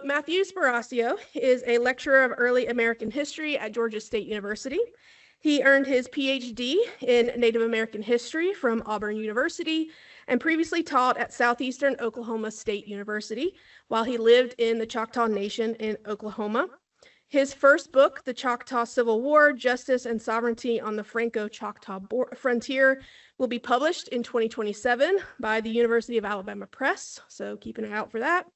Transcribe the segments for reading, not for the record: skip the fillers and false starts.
Matthew Sparacio is a lecturer of early American history at Georgia State University. He earned his PhD in Native American history from Auburn University and previously taught at Southeastern Oklahoma State University while he lived in the Choctaw Nation in Oklahoma. His first book, The Choctaw Civil War, Justice and Sovereignty on the Franco-Choctaw Frontier, will be published in 2027 by the University of Alabama Press, so keep an eye out for that.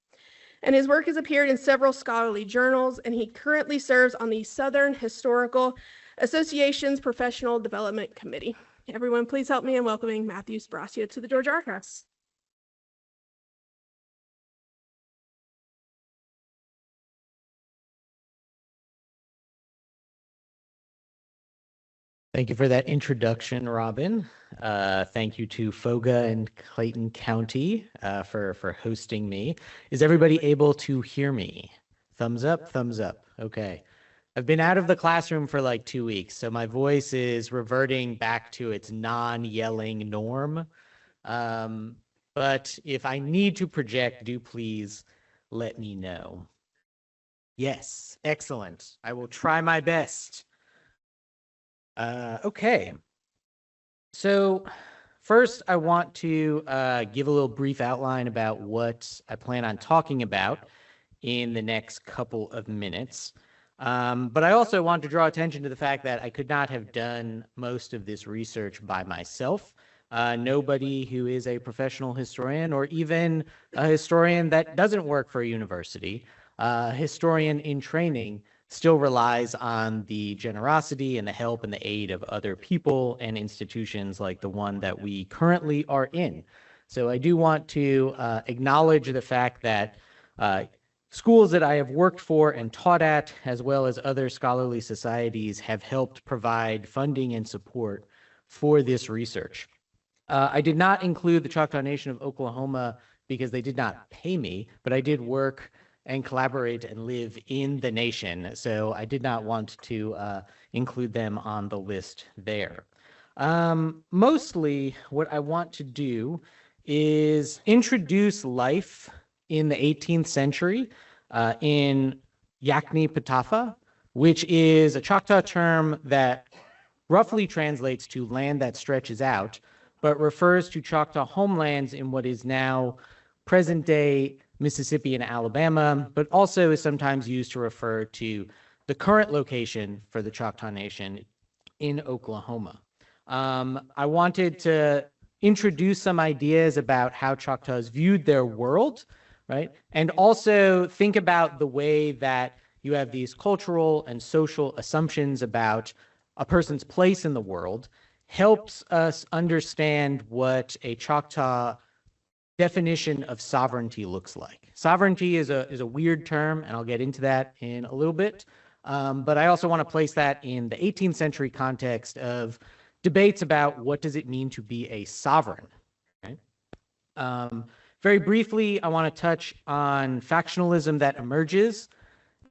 And his work has appeared in several scholarly journals, and he currently serves on the Southern Historical Association's Professional Development Committee. Everyone, please help me in welcoming Matthew Sparacio to the Georgia Archives. Thank you for that introduction, Robin. Thank you to FOGA and Clayton County for hosting me. Is everybody able to hear me? Thumbs up, thumbs up. Okay. I've been out of the classroom for like 2 weeks, so my voice is reverting back to its non-yelling norm. But if I need to project, do please let me know. Yes, excellent. I will try my best. Okay, so first I want to give a little brief outline about what I plan on talking about in the next couple of minutes. But I also want to draw attention to the fact that I could not have done most of this research by myself. Nobody who is a professional historian or even a historian that doesn't work for a university, a historian in training, still relies on the generosity and the help and the aid of other people and institutions like the one that we currently are in. So I do want to acknowledge the fact that schools that I have worked for and taught at, as well as other scholarly societies, have helped provide funding and support for this research. I did not include the Choctaw Nation of Oklahoma because they did not pay me, but I did work and collaborate and live in the nation. So I did not want to include them on the list there. Mostly what I want to do is introduce life in the 18th century in Yakni Patafah, which is a Choctaw term that roughly translates to land that stretches out, but refers to Choctaw homelands in what is now present-day Mississippi and Alabama, but also is sometimes used to refer to the current location for the Choctaw Nation in Oklahoma. I wanted to introduce some ideas about how Choctaws viewed their world, right? And also think about the way that you have these cultural and social assumptions about a person's place in the world helps us understand what a Choctaw definition of sovereignty looks like. Sovereignty is a weird term, and I'll get into that in a little bit. But I also want to place that in the 18th century context of debates about what does it mean to be a sovereign. Okay? Very briefly, I want to touch on factionalism that emerges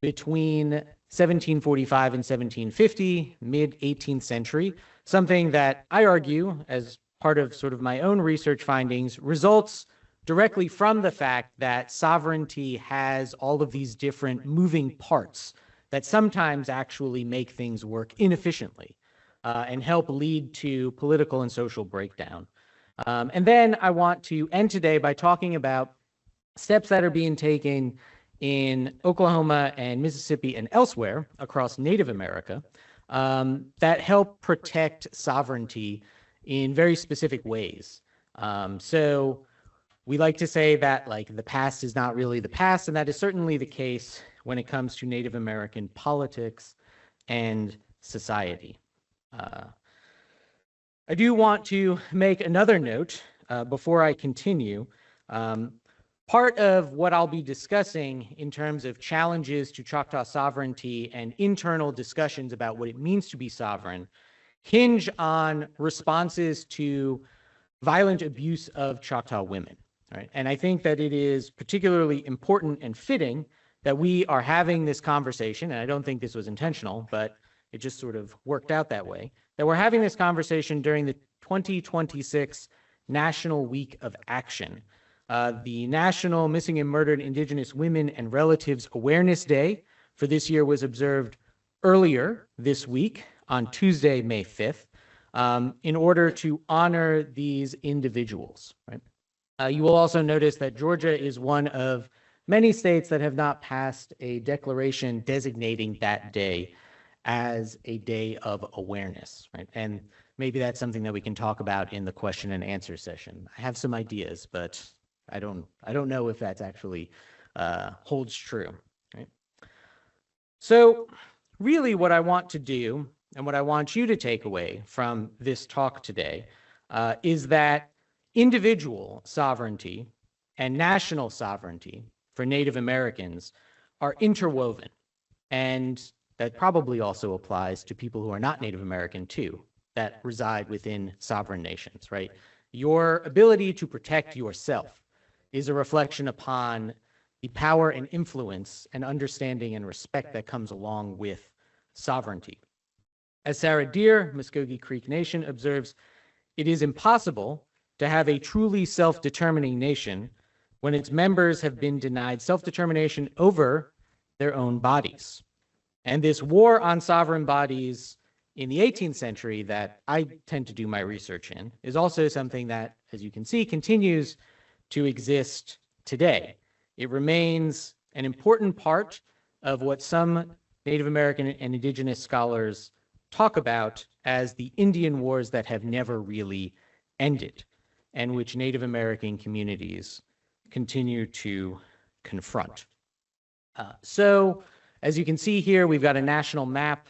between 1745 and 1750, mid-18th century, something that I argue, as part of sort of my own research findings, results directly from the fact that sovereignty has all of these different moving parts that sometimes actually make things work inefficiently and help lead to political and social breakdown. And then I want to end today by talking about steps that are being taken in Oklahoma and Mississippi and elsewhere across Native America that help protect sovereignty in very specific ways. So we like to say that like the past is not really the past, and that is certainly the case when it comes to Native American politics and society. I do want to make another note before I continue. Part of what I'll be discussing in terms of challenges to Choctaw sovereignty and internal discussions about what it means to be sovereign hinge on responses to violent abuse of Choctaw women. Right? And I think that it is particularly important and fitting that we are having this conversation, and I don't think this was intentional, but it just sort of worked out that way, that we're having this conversation during the 2026 National Week of Action, The National Missing and Murdered Indigenous Women and Relatives Awareness Day for this year was observed earlier this week on Tuesday, May 5th, in order to honor these individuals. Right? You will also notice that Georgia is one of many states that have not passed a declaration designating that day as a day of awareness. Right? And maybe that's something that we can talk about in the question and answer session. I have some ideas, but I don't know if that's actually holds true. Right? So really what I want to do and what I want you to take away from this talk today is that individual sovereignty and national sovereignty for Native Americans are interwoven. And that probably also applies to people who are not Native American too, that reside within sovereign nations, right? Your ability to protect yourself is a reflection upon the power and influence and understanding and respect that comes along with sovereignty. As Sarah Deer, Muskogee Creek Nation observes, it is impossible to have a truly self-determining nation when its members have been denied self-determination over their own bodies. And this war on sovereign bodies in the 18th century that I tend to do my research in is also something that, as you can see, continues to exist today. It remains an important part of what some Native American and Indigenous scholars talk about as the Indian wars that have never really ended, and which Native American communities continue to confront. So, as you can see here, we've got a national map.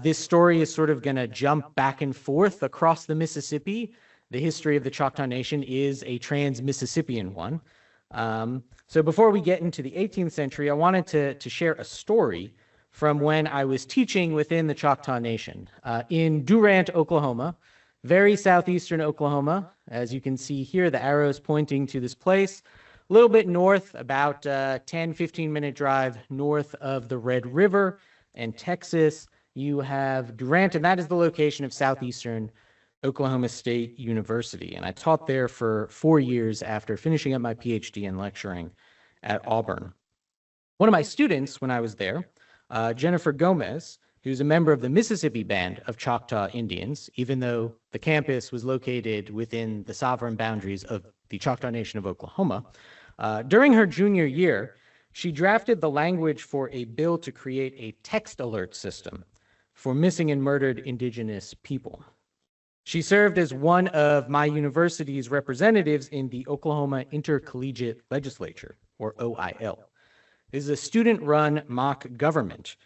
This story is sort of going to jump back and forth across the Mississippi. The history of the Choctaw Nation is a trans-Mississippian one. So before we get into the 18th century, I wanted to share a story from when I was teaching within the Choctaw Nation in Durant, Oklahoma, very southeastern Oklahoma. As you can see here, the arrows pointing to this place, a little bit north, about 10, 15-minute drive north of the Red River and Texas. You have Durant, and that is the location of Southeastern Oklahoma State University. And I taught there for 4 years after finishing up my PhD and lecturing at Auburn. One of my students when I was there, Jennifer Gomez, who's a member of the Mississippi Band of Choctaw Indians, even though the campus was located within the sovereign boundaries of the Choctaw Nation of Oklahoma, during her junior year, she drafted the language for a bill to create a text alert system for missing and murdered Indigenous people. She served as one of my university's representatives in the Oklahoma Intercollegiate Legislature, or OIL. This is a student-run mock government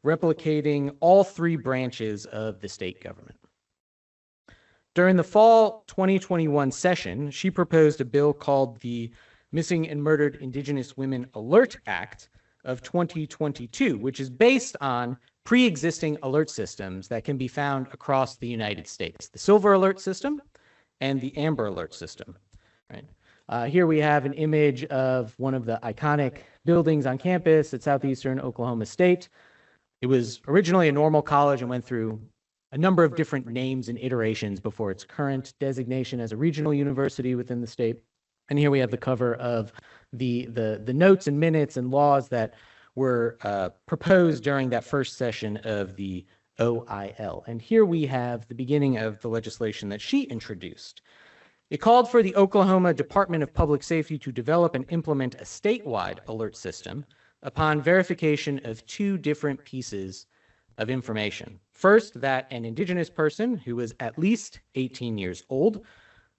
replicating all 3 branches of the state government. During the fall 2021 session, she proposed a bill called the Missing and Murdered Indigenous Women Alert Act of 2022, which is based on pre-existing alert systems that can be found across the United States, the Silver Alert System and the Amber Alert System. Right? Here we have an image of one of the iconic buildings on campus at Southeastern Oklahoma State. It was originally a normal college and went through a number of different names and iterations before its current designation as a regional university within the state. And here we have the cover of the notes and minutes and laws that were proposed during that first session of the OIL. And here we have the beginning of the legislation that she introduced. It called for the Oklahoma Department of Public Safety to develop and implement a statewide alert system upon verification of 2 different pieces of information. First, that an Indigenous person who was at least 18 years old,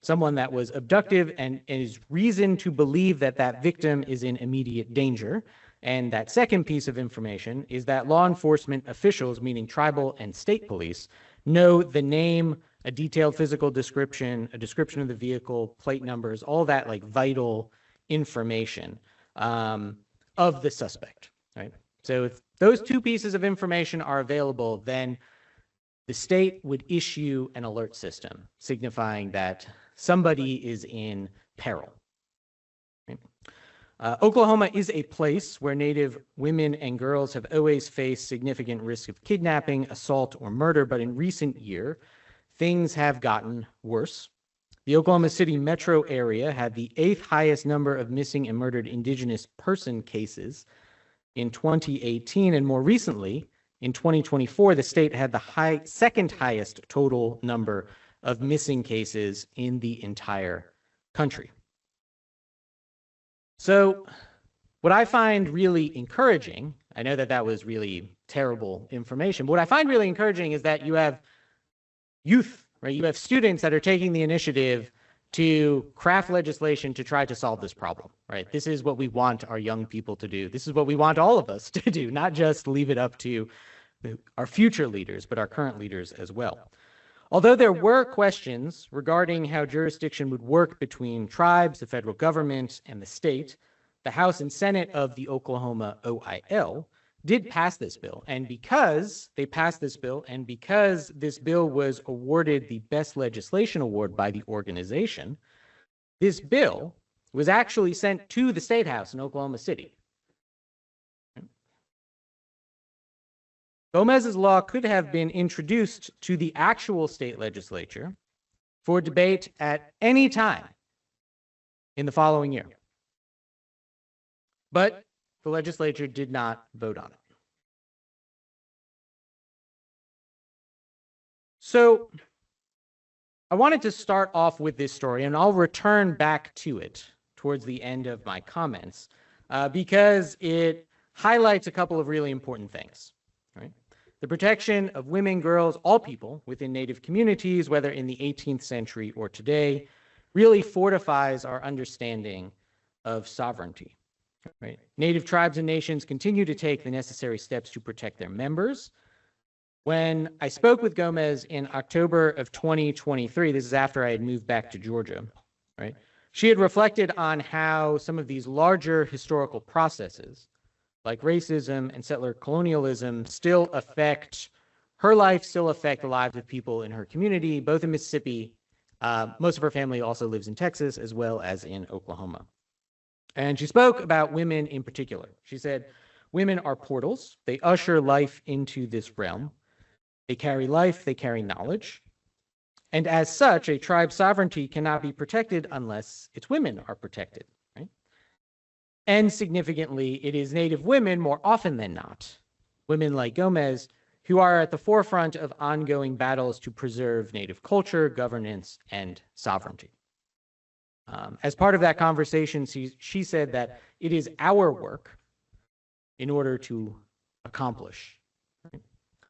someone that was abducted and is reason to believe that that victim is in immediate danger. And that second piece of information is that law enforcement officials, meaning tribal and state police, know the name, a detailed physical description, a description of the vehicle, plate numbers, all that like vital information of the suspect, right? So if those 2 pieces of information are available, then the state would issue an alert system signifying that somebody is in peril. Right? Oklahoma is a place where Native women and girls have always faced significant risk of kidnapping, assault, or murder, but in recent years, things have gotten worse. The Oklahoma City metro area had the 8th highest number of missing and murdered Indigenous person cases in 2018, and more recently, in 2024, the state had the second highest total number of missing cases in the entire country. So what I find really encouraging, I know that that was really terrible information, but what I find really encouraging is that you have youth, right? You have students that are taking the initiative to craft legislation to try to solve this problem, right? This is what we want our young people to do. This is what we want all of us to do, not just leave it up to our future leaders, but our current leaders as well. Although there were questions regarding how jurisdiction would work between tribes, the federal government, and the state, the House and Senate of the Oklahoma OIL did pass this bill. And because they passed this bill, and because this bill was awarded the Best Legislation Award by the organization, this bill was actually sent to the State House in Oklahoma City. Gomez's law could have been introduced to the actual state legislature for debate at any time in the following year. But the legislature did not vote on it. So I wanted to start off with this story, and I'll return back to it towards the end of my comments because it highlights a couple of really important things. Right? The protection of women, girls, all people within Native communities, whether in the 18th century or today, really fortifies our understanding of sovereignty. Right? Native tribes and nations continue to take the necessary steps to protect their members. When I spoke with Gomez in October of 2023, this is after I had moved back to Georgia, right? She had reflected on how some of these larger historical processes, like racism and settler colonialism, still affect her life, still affect the lives of people in her community, both in Mississippi. Most of her family also lives in Texas, as well as in Oklahoma. And she spoke about women in particular. She said, women are portals. They usher life into this realm. They carry life, they carry knowledge. And as such, a tribe's sovereignty cannot be protected unless its women are protected. Right? And significantly, it is Native women more often than not, women like Gomez, who are at the forefront of ongoing battles to preserve Native culture, governance, and sovereignty. As part of that conversation, she said that it is our work in order to accomplish. Right?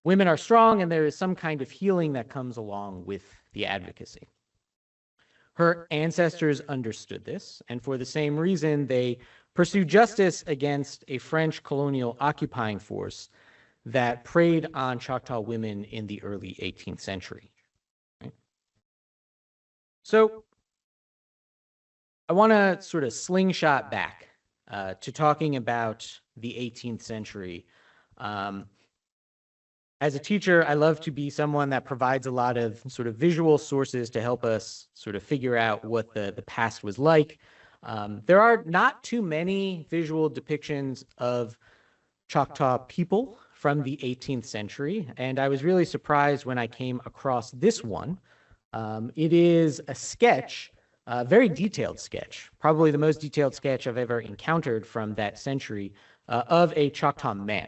Women are strong, and there is some kind of healing that comes along with the advocacy. Her ancestors understood this, and for the same reason, they pursued justice against a French colonial occupying force that preyed on Choctaw women in the early 18th century. Right? So I want to sort of slingshot back to talking about the 18th century. As a teacher, I love to be someone that provides a lot of sort of visual sources to help us sort of figure out what the past was like. There are not too many visual depictions of Choctaw people from the 18th century, and I was really surprised when I came across this one. It is a sketch, a very detailed sketch, probably the most detailed sketch I've ever encountered from that century of a Choctaw man.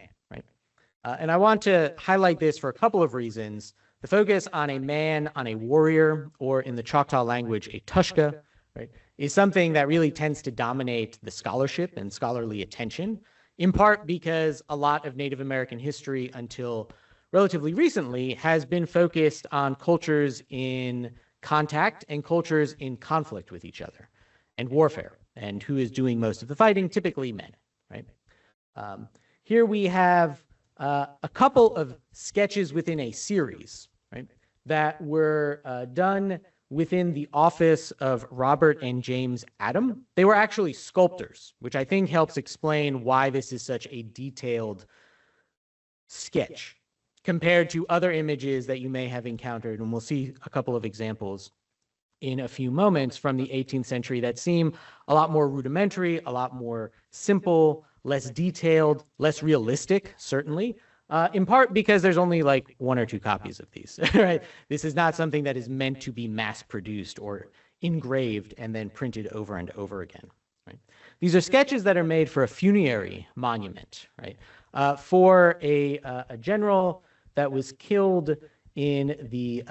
And I want to highlight this for a couple of reasons. The focus on a man, on a warrior, or in the Choctaw language, a 𝘗𝘗, right, is something that really tends to dominate the scholarship and scholarly attention, in part because a lot of Native American history until relatively recently has been focused on cultures in contact and cultures in conflict with each other and warfare, and who is doing most of the fighting, typically men, right? Here we have a couple of sketches within a series, right, that were done within the office of Robert and James Adam. They were actually sculptors, which I think helps explain why this is such a detailed sketch compared to other images that you may have encountered. And we'll see a couple of examples in a few moments from the 18th century that seem a lot more rudimentary, a lot more simple, less detailed, less realistic, certainly, in part because there's only like 1 or 2 copies of these, right? This is not something that is meant to be mass produced or engraved and then printed over and over again, right? These are sketches that are made for a funerary monument, right? For a general that was killed in the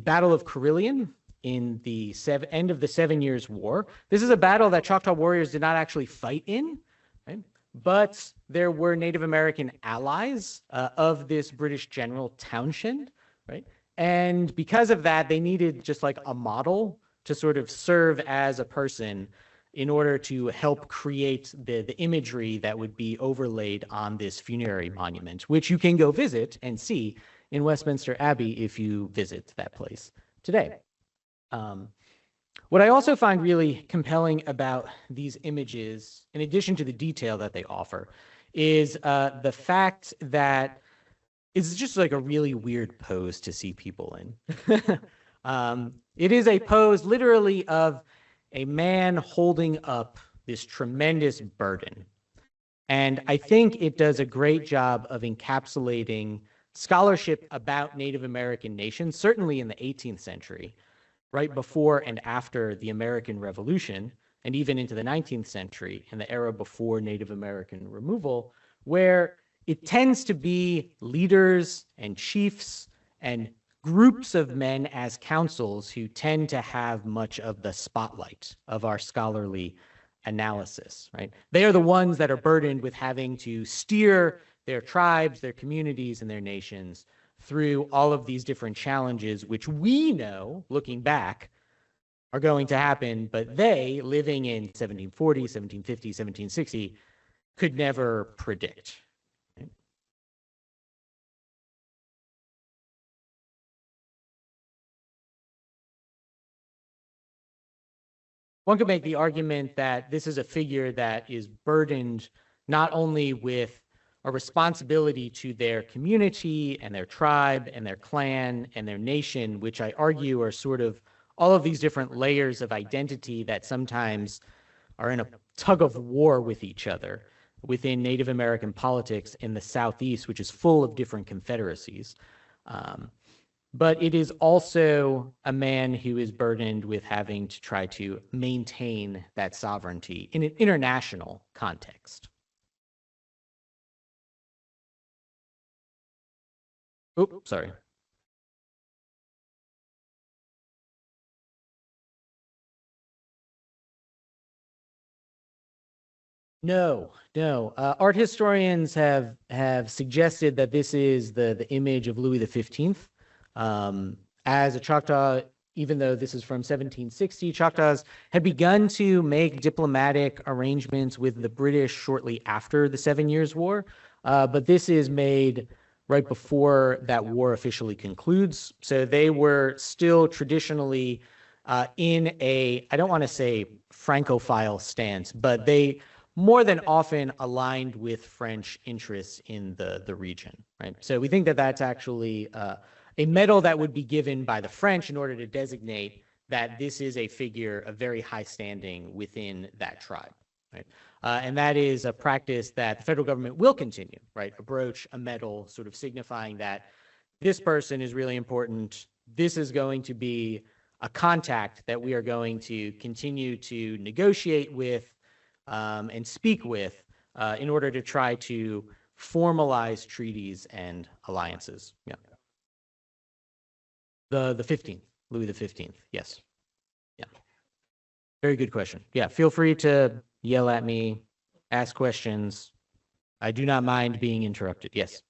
Battle of Carilion in the end of the 7 Years' War. This is a battle that Choctaw warriors did not actually fight in, right? But there were Native American allies of this British general Townshend, right? And because of that, they needed just like a model to sort of serve as a person in order to help create the imagery that would be overlaid on this funerary monument, which you can go visit and see in Westminster Abbey if you visit that place today. What I also find really compelling about these images, in addition to the detail that they offer, is the fact that it's just like a really weird pose to see people in. It is a pose literally of a man holding up this tremendous burden. And I think it does a great job of encapsulating scholarship about Native American nations, certainly in the 18th century, right before and after the American Revolution, and even into the 19th century, in the era before Native American removal, where it tends to be leaders and chiefs and groups of men as councils who tend to have much of the spotlight of our scholarly analysis, right? They are the ones that are burdened with having to steer their tribes, their communities, and their nations through all of these different challenges, which we know, looking back, are going to happen, but they, living in 1740, 1750, 1760, could never predict. Right? One could make the argument that this is a figure that is burdened not only with a responsibility to their community and their tribe and their clan and their nation, which I argue are sort of all of these different layers of identity that sometimes are in a tug of war with each other within Native American politics in the Southeast, which is full of different confederacies. But it is also a man who is burdened with having to try to maintain that sovereignty in an international context. Oh, sorry. No. Art historians have suggested that this is the image of Louis XV. As a Choctaw, even though this is from 1760, Choctaws had begun to make diplomatic arrangements with the British shortly after the 7 Years' War, but this is made right before that war officially concludes. So they were still traditionally in a, I don't want to say Francophile stance, but they more than often aligned with French interests in the region, right? So we think that that's actually a medal that would be given by the French in order to designate that this is a figure of very high standing within that tribe, right? And that is a practice that the federal government will continue, right? A brooch, a medal, sort of signifying that this person is really important. This is going to be a contact that we are going to continue to negotiate with and speak with in order to try to formalize treaties and alliances. Yeah. The 15th, Louis XV, yes. Yeah. Very good question. Yeah, feel free to yell at me, ask questions. I do not mind being interrupted. Yes.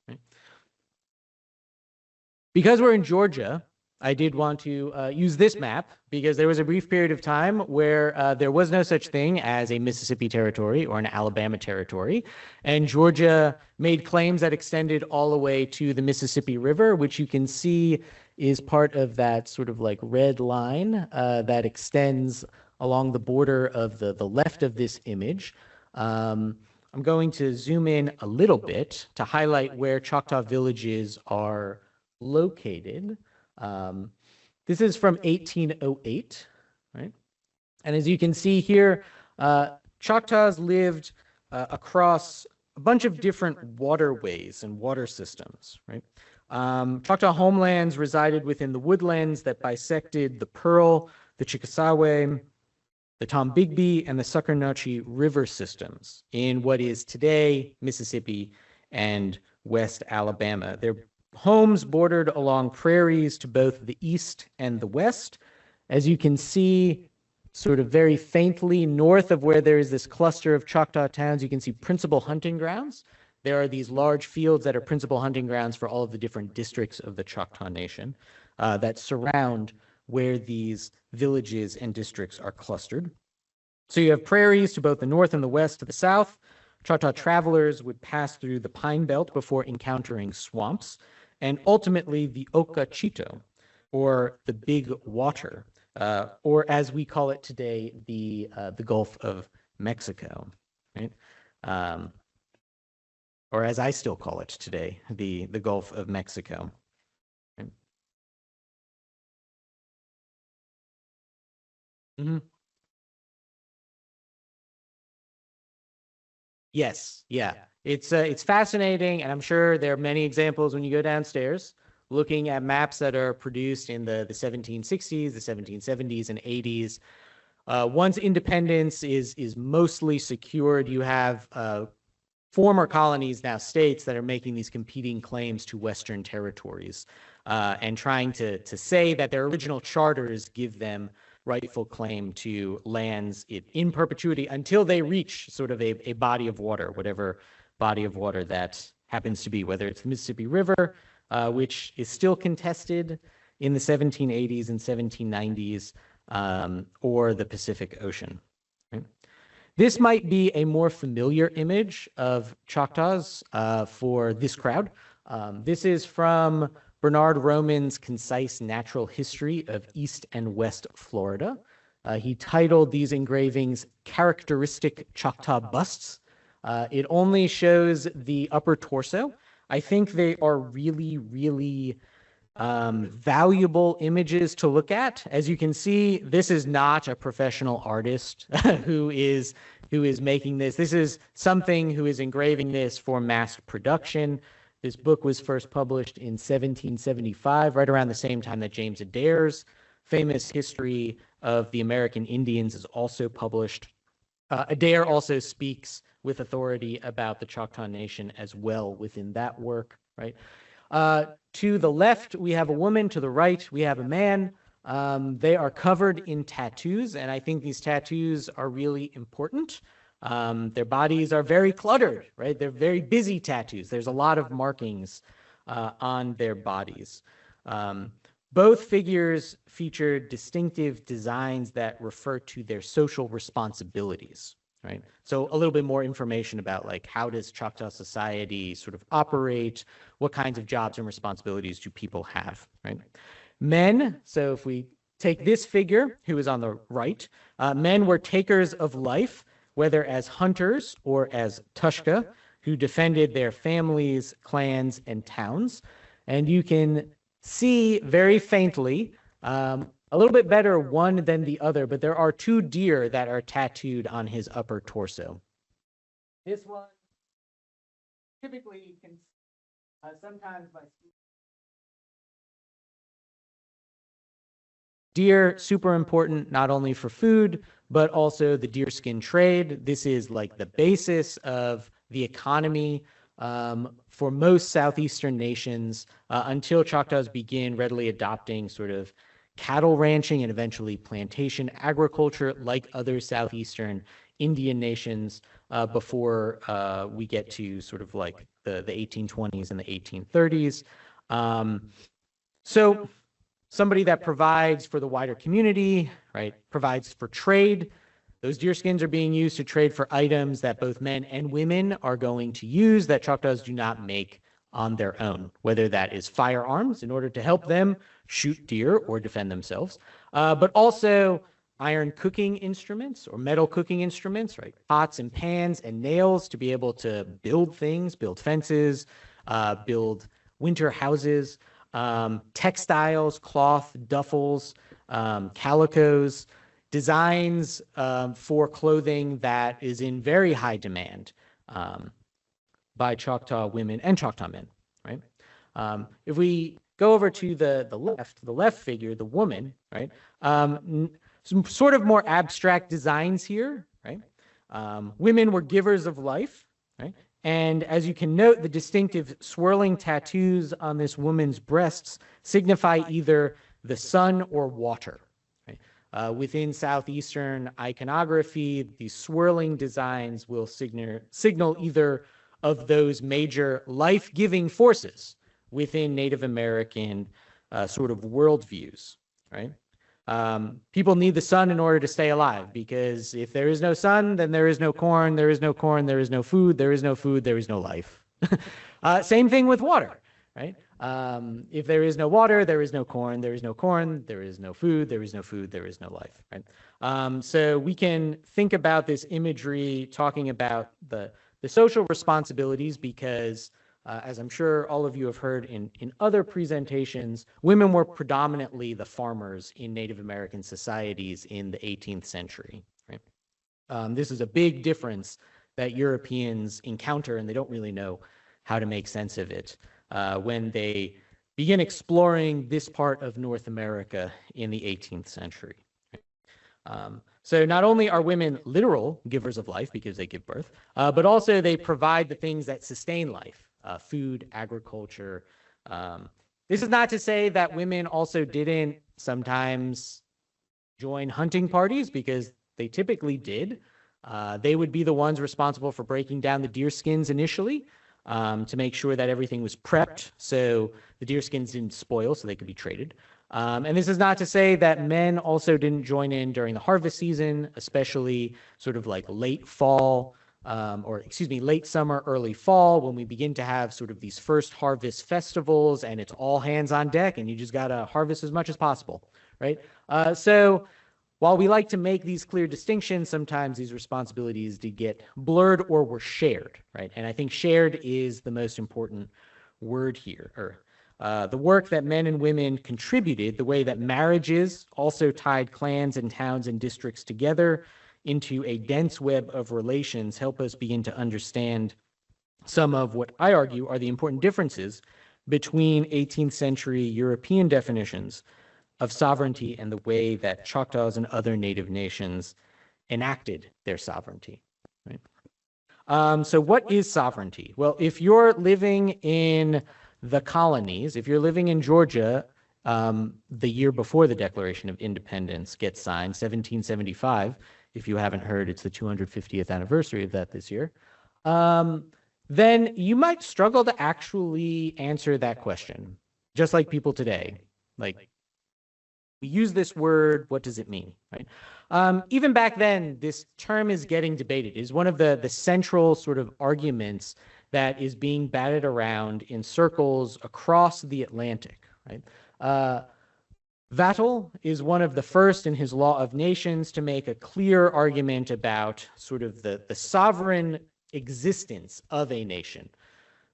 Right. Because we're in Georgia, I did want to use this map because there was a brief period of time where there was no such thing as a Mississippi territory or an Alabama territory. And Georgia made claims that extended all the way to the Mississippi River, which you can see is part of that sort of like red line that extends along the border of the left of this image. I'm going to zoom in a little bit to highlight where Choctaw villages are located. This is from 1808, right? And as you can see here, Choctaws lived across a bunch of different waterways and water systems, right? Choctaw homelands resided within the woodlands that bisected the Pearl, the Chickasaw, the Tombigbee, and the Succonochee river systems in what is today Mississippi and West Alabama. Their homes bordered along prairies to both the east and the west. As you can see, sort of very faintly north of where there is this cluster of Choctaw towns, you can see principal hunting grounds. There are these large fields that are principal hunting grounds for all of the different districts of the Choctaw Nation that surround where these villages and districts are clustered. So you have prairies to both the north and the west. To the south, Choctaw travelers would pass through the pine belt before encountering swamps, and ultimately the Okachito, or the Big Water, or as we call it today, the Gulf of Mexico, right? Or as I still call it today, the Gulf of Mexico. Right? Mm-hmm. Yes, yeah. It's fascinating, and I'm sure there are many examples when you go downstairs, looking at maps that are produced in the 1760s, the 1770s, and 80s. Once independence is mostly secured, you have former colonies, now states, that are making these competing claims to Western territories and trying to say that their original charters give them rightful claim to lands in perpetuity until they reach sort of a body of water, whatever body of water that happens to be, whether it's the Mississippi River, which is still contested in the 1780s and 1790s, or the Pacific Ocean. Right? This might be a more familiar image of Choctaws for this crowd. This is from Bernard Roman's concise natural history of East and West Florida. He titled these engravings Characteristic Choctaw Busts. It only shows the upper torso. I think they are really, really valuable images to look at. As you can see, this is not a professional artist who is making this. This is something who is engraving this for mass production. This book was first published in 1775, right around the same time that James Adair's famous history of the American Indians is also published. Adair also speaks with authority about the Choctaw Nation as well within that work, right? To the left, we have a woman. To the right, we have a man. They are covered in tattoos, and I think these tattoos are really important. Their bodies are very cluttered, right? They're very busy tattoos. There's a lot of markings on their bodies. Both figures feature distinctive designs that refer to their social responsibilities, right? So a little bit more information about like how does Choctaw society sort of operate? What kinds of jobs and responsibilities do people have, right? Men, so if we take this figure who is on the right, men were takers of life, whether as hunters or as 𝘗𝘗, who defended their families, clans, and towns. And you can see very faintly, a little bit better one than the other, but there are two deer that are tattooed on his upper torso. This one, typically you can sometimes by deer, super important not only for food, but also the deerskin trade. This is like the basis of the economy for most Southeastern nations until Choctaws begin readily adopting sort of cattle ranching and eventually plantation agriculture like other Southeastern Indian nations before we get to sort of like the 1820s and the 1830s. So somebody that provides for the wider community, right, provides for trade. Those deerskins are being used to trade for items that both men and women are going to use that Choctaws do not make on their own, whether that is firearms in order to help them shoot deer or defend themselves, but also iron cooking instruments or metal cooking instruments, right? Pots and pans and nails to be able to build things, build fences, build winter houses, textiles, cloth, duffels, calicos, designs for clothing that is in very high demand. by Choctaw women and Choctaw men, right? If we go over to the left figure, the woman, right? Some sort of more abstract designs here, right? Women were givers of life, right? And as you can note, the distinctive swirling tattoos on this woman's breasts signify either the sun or water, right? Within Southeastern iconography, these swirling designs will signal either of those major life-giving forces within Native American sort of worldviews, right? People need the sun in order to stay alive, because if there is no sun, then there is no corn, there is no corn, there is no food, there is no food, there is no life. Same thing with water, right? If there is no water, there is no corn, there is no corn, there is no food, there is no food, there is no life, right? So we can think about this imagery talking about the social responsibilities because as I'm sure all of you have heard in other presentations, women were predominantly the farmers in Native American societies in the 18th century. Right? This is a big difference that Europeans encounter, and they don't really know how to make sense of it when they begin exploring this part of North America in the 18th century. So not only are women literal givers of life because they give birth, but also they provide the things that sustain life. Food, agriculture. This is not to say that women also didn't sometimes join hunting parties, because they typically did. They would be the ones responsible for breaking down the deer skins initially to make sure that everything was prepped so the deer skins didn't spoil so they could be traded. And this is not to say that men also didn't join in during the harvest season, especially sort of like late fall, late summer, early fall, when we begin to have sort of these first harvest festivals and it's all hands on deck and you just got to harvest as much as possible, right? So while we like to make these clear distinctions, sometimes these responsibilities did get blurred or were shared, right? And I think shared is the most important word here, or the work that men and women contributed, the way that marriages also tied clans and towns and districts together into a dense web of relations, help us begin to understand some of what I argue are the important differences between 18th century European definitions of sovereignty and the way that Choctaws and other Native nations enacted their sovereignty. Right? So what is sovereignty? Well, if you're living in the colonies, if you're living in Georgia, the year before the Declaration of Independence gets signed, 1775, if you haven't heard, it's the 250th anniversary of that this year, then you might struggle to actually answer that question, just like people today. Like, we use this word, what does it mean, right? Even back then, this term is getting debated. It is one of the central sort of arguments that is being batted around in circles across the Atlantic, right? Vattel is one of the first in his Law of Nations to make a clear argument about sort of the sovereign existence of a nation,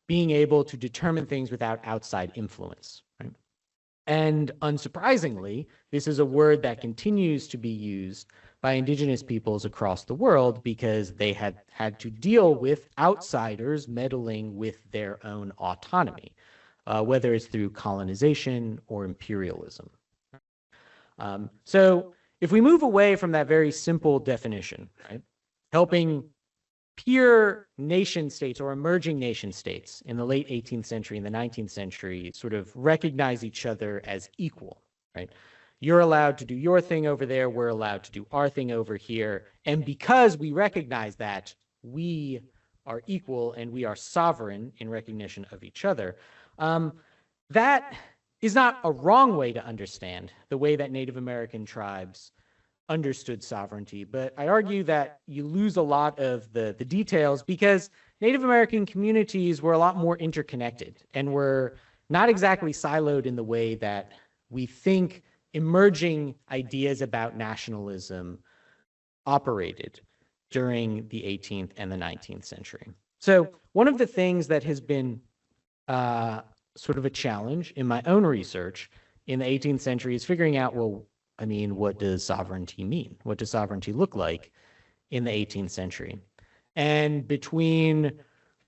being able to determine things without outside influence. Right? And unsurprisingly, this is a word that continues to be used by indigenous peoples across the world because they had to deal with outsiders meddling with their own autonomy, whether it's through colonization or imperialism. So if we move away from that very simple definition, right, helping peer nation states or emerging nation states in the late 18th century and the 19th century sort of recognize each other as equal, right? You're allowed to do your thing over there, we're allowed to do our thing over here. And because we recognize that, we are equal and we are sovereign in recognition of each other. That is not a wrong way to understand the way that Native American tribes understood sovereignty, but I argue that you lose a lot of the details because Native American communities were a lot more interconnected and were not exactly siloed in the way that we think emerging ideas about nationalism operated during the 18th and the 19th century. So one of the things that has been sort of a challenge in my own research in the 18th century is figuring out, well, I mean, what does sovereignty mean? What does sovereignty look like in the 18th century? And between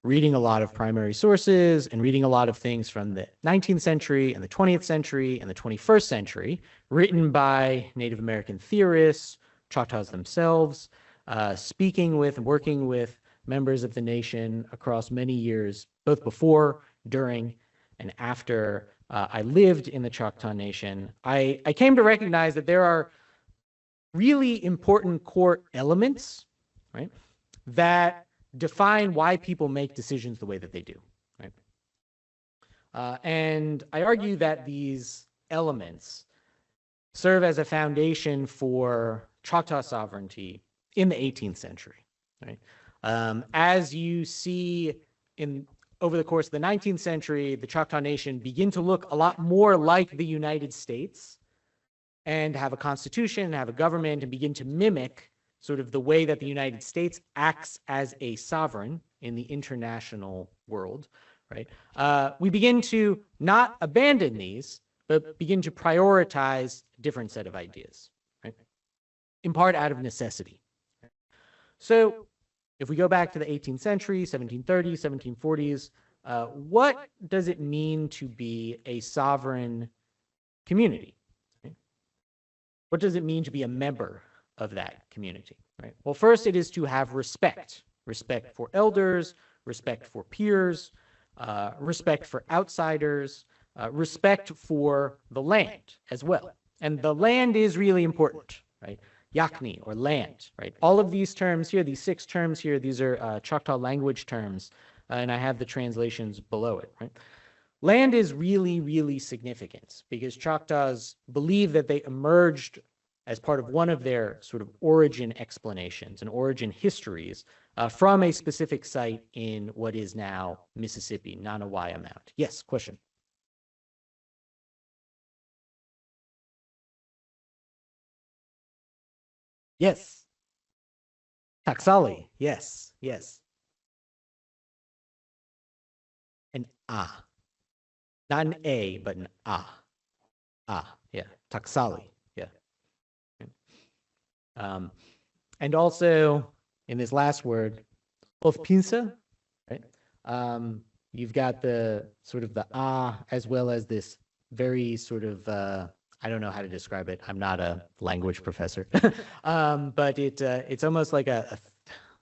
reading a lot of primary sources and reading a lot of things from the 19th century and the 20th century and the 21st century, written by Native American theorists, Choctaws themselves, speaking with and working with members of the nation across many years, both before, during, and after I lived in the Choctaw Nation, I came to recognize that there are really important core elements, right, that define why people make decisions the way that they do, right? And I argue that these elements serve as a foundation for Choctaw sovereignty in the 18th century, right? As you see over the course of the 19th century, the Choctaw Nation begin to look a lot more like the United States and have a constitution, have a government, and begin to mimic sort of the way that the United States acts as a sovereign in the international world, right? We begin to not abandon these, but begin to prioritize a different set of ideas, right? In part out of necessity. So if we go back to the 18th century, 1730s, 1740s, what does it mean to be a sovereign community? Right? What does it mean to be a member of that community? Right? Well, first it is to have respect for elders, respect for peers, respect for outsiders, respect for the land as well. And the land is really important, right? Yakni, or land, right? All of these terms here, these 6 terms here, these are Choctaw language terms, and I have the translations below it, right? Land is really, really significant because Choctaws believe that they emerged as part of one of their sort of origin explanations and origin histories from a specific site in what is now Mississippi, 𝘉𝘠𝘉𝘠 Mount. Yes, question? Yes. Taxali. Yes. Yes. An ah. Not an a, but an ah. Ah. Yeah. Taxali. Yeah. And also in this last word, both pinsa, right? You've got the sort of the ah as well as this very sort of I don't know how to describe it. I'm not a language professor, but it's almost like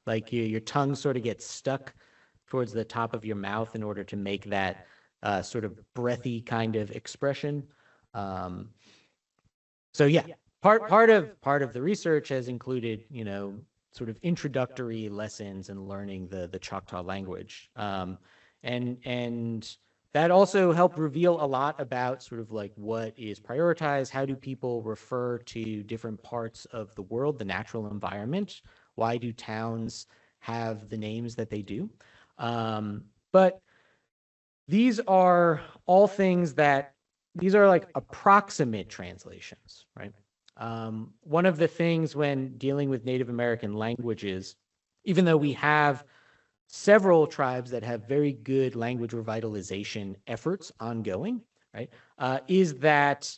like your tongue sort of gets stuck towards the top of your mouth in order to make that sort of breathy kind of expression. So yeah, part of the research has included, you know, sort of introductory lessons in learning the Choctaw language, and that also helped reveal a lot about sort of like what is prioritized, how do people refer to different parts of the world, the natural environment, why do towns have the names that they do. But these are all things that, these are like approximate translations, right? One of the things when dealing with Native American languages, even though we have several tribes that have very good language revitalization efforts ongoing, right, is that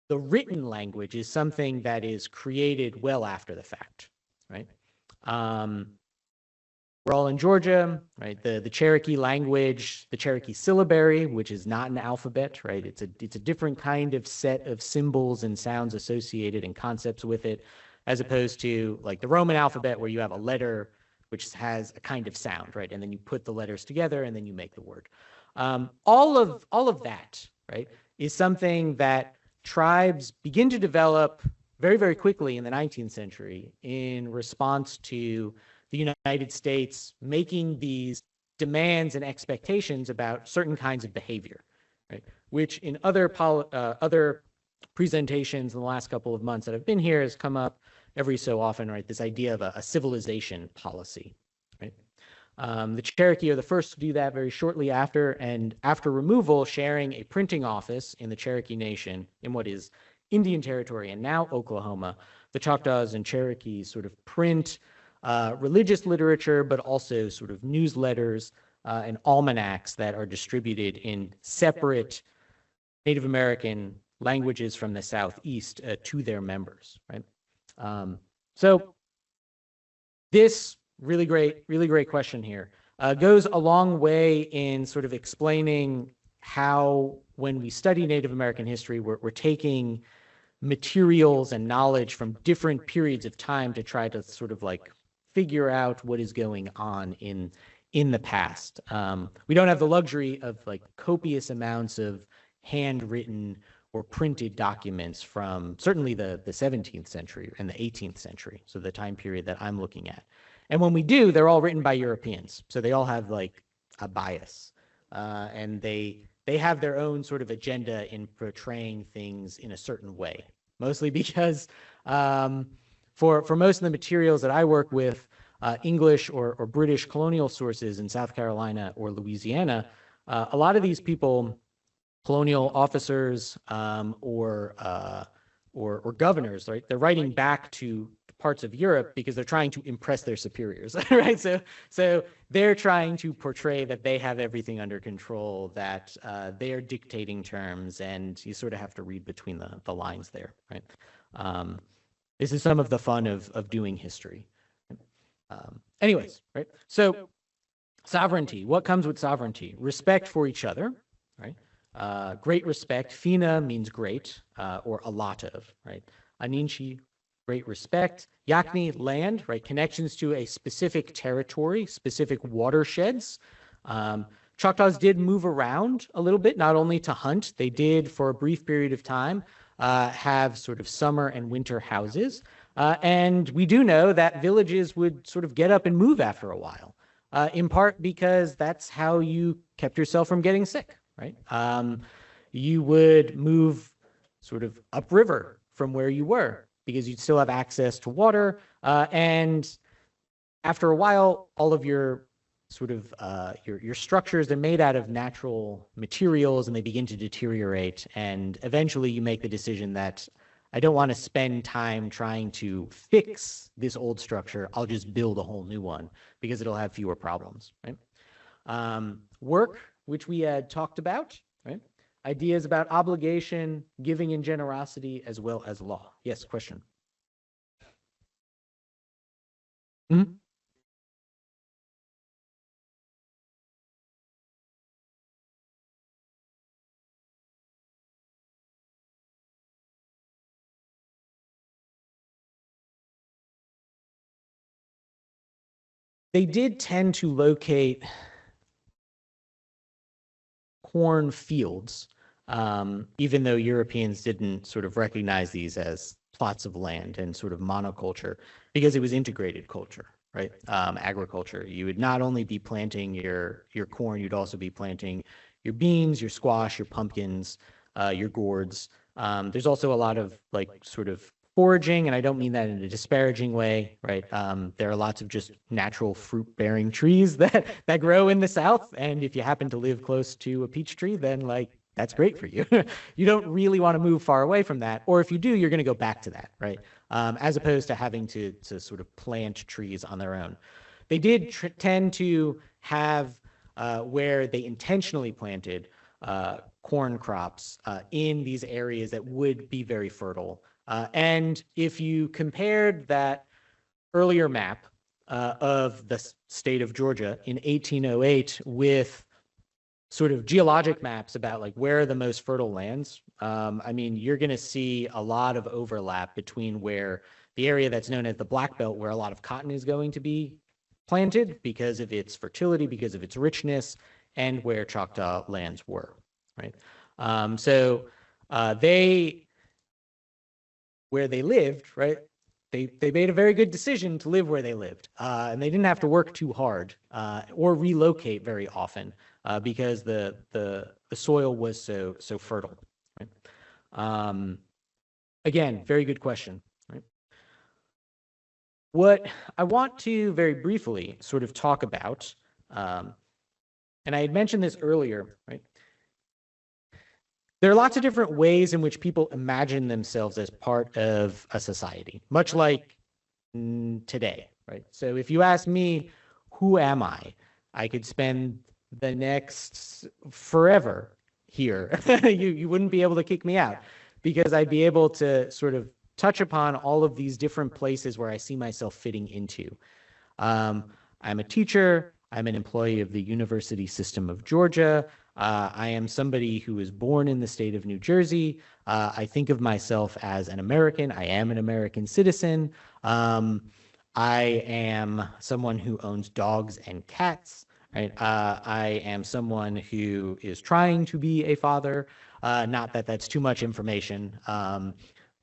the written language is something that is created well after the fact, right? We're all in Georgia, right? The Cherokee language, the Cherokee syllabary, which is not an alphabet, right? It's a different kind of set of symbols and sounds associated and concepts with it, as opposed to like the Roman alphabet, where you have a letter which has a kind of sound, right? And then you put the letters together and then you make the word. All of that, right, is something that tribes begin to develop very, very quickly in the 19th century in response to the United States making these demands and expectations about certain kinds of behavior, right? Which in other presentations in the last couple of months that I've been here has come up every so often, right? This idea of a civilization policy, right? The Cherokee are the first to do that very shortly after, and after removal, sharing a printing office in the Cherokee Nation in what is Indian Territory and now Oklahoma. The Choctaws and Cherokees sort of print religious literature, but also sort of newsletters and almanacs that are distributed in separate Native American languages from the Southeast to their members, right? So this really great question here. goes a long way in sort of explaining how, when we study Native American history, we're taking materials and knowledge from different periods of time to try to sort of like figure out what is going on in the past. We don't have the luxury of like copious amounts of handwritten or printed documents from certainly the 17th century and the 18th century, so the time period that I'm looking at. And when we do, they're all written by Europeans, so they all have like a bias, and they have their own sort of agenda in portraying things in a certain way, mostly because for most of the materials that I work with, English or British colonial sources in South Carolina or Louisiana, a lot of these people, colonial officers or governors, right? They're writing back to parts of Europe because they're trying to impress their superiors, right? So they're trying to portray that they have everything under control, that they're dictating terms, and you sort of have to read between the lines there, right? This is some of the fun of doing history. Anyways, right? So sovereignty, what comes with sovereignty? Respect for each other, right? Great respect. Fina means great, or a lot of, right? Aninchi, great respect. Yakni, land, right? Connections to a specific territory, specific watersheds. Choctaws did move around a little bit, not only to hunt. They did, for a brief period of time, have sort of summer and winter houses. And we do know that villages would sort of get up and move after a while, in part because that's how you kept yourself from getting sick, right? You would move sort of upriver from where you were because you'd still have access to water. And after a while, all of your sort of your structures, they're made out of natural materials and they begin to deteriorate. And eventually you make the decision that I don't want to spend time trying to fix this old structure. I'll just build a whole new one because it'll have fewer problems, right? Work, which we had talked about, right? Ideas about obligation, giving, and generosity, as well as law. Yes, question. Mm-hmm. They did tend to locate corn fields, even though Europeans didn't sort of recognize these as plots of land and sort of monoculture, because it was integrated culture, right? Agriculture. You would not only be planting your corn, you'd also be planting your beans, your squash, your pumpkins, your gourds. There's also a lot of like sort of foraging, and I don't mean that in a disparaging way, right? There are lots of just natural fruit-bearing trees that grow in the South, and if you happen to live close to a peach tree, then like that's great for you. You don't really want to move far away from that, or if you do, you're going to go back to that, right? As opposed to having to sort of plant trees on their own. They did tend to have where they intentionally planted corn crops in these areas that would be very fertile. And if you compared that earlier map of the state of Georgia in 1808 with sort of geologic maps about like where are the most fertile lands, I mean, you're going to see a lot of overlap between where the area that's known as the Black Belt, where a lot of cotton is going to be planted because of its fertility, because of its richness, and where Choctaw lands were, right? Where they lived, right? They made a very good decision to live where they lived, and they didn't have to work too hard or relocate very often because the soil was so fertile. Right? Again, very good question. Right? What I want to very briefly sort of talk about, and I had mentioned this earlier, right? There are lots of different ways in which people imagine themselves as part of a society, much like today, right? So if you ask me, who am I could spend the next forever here. You wouldn't be able to kick me out because I'd be able to sort of touch upon all of these different places where I see myself fitting into. I'm a teacher. I'm an employee of the University System of Georgia. I am somebody who was born in the state of New Jersey. I think of myself as an American. I am an American citizen. I am someone who owns dogs and cats. Right? I am someone who is trying to be a father. Not that that's too much information.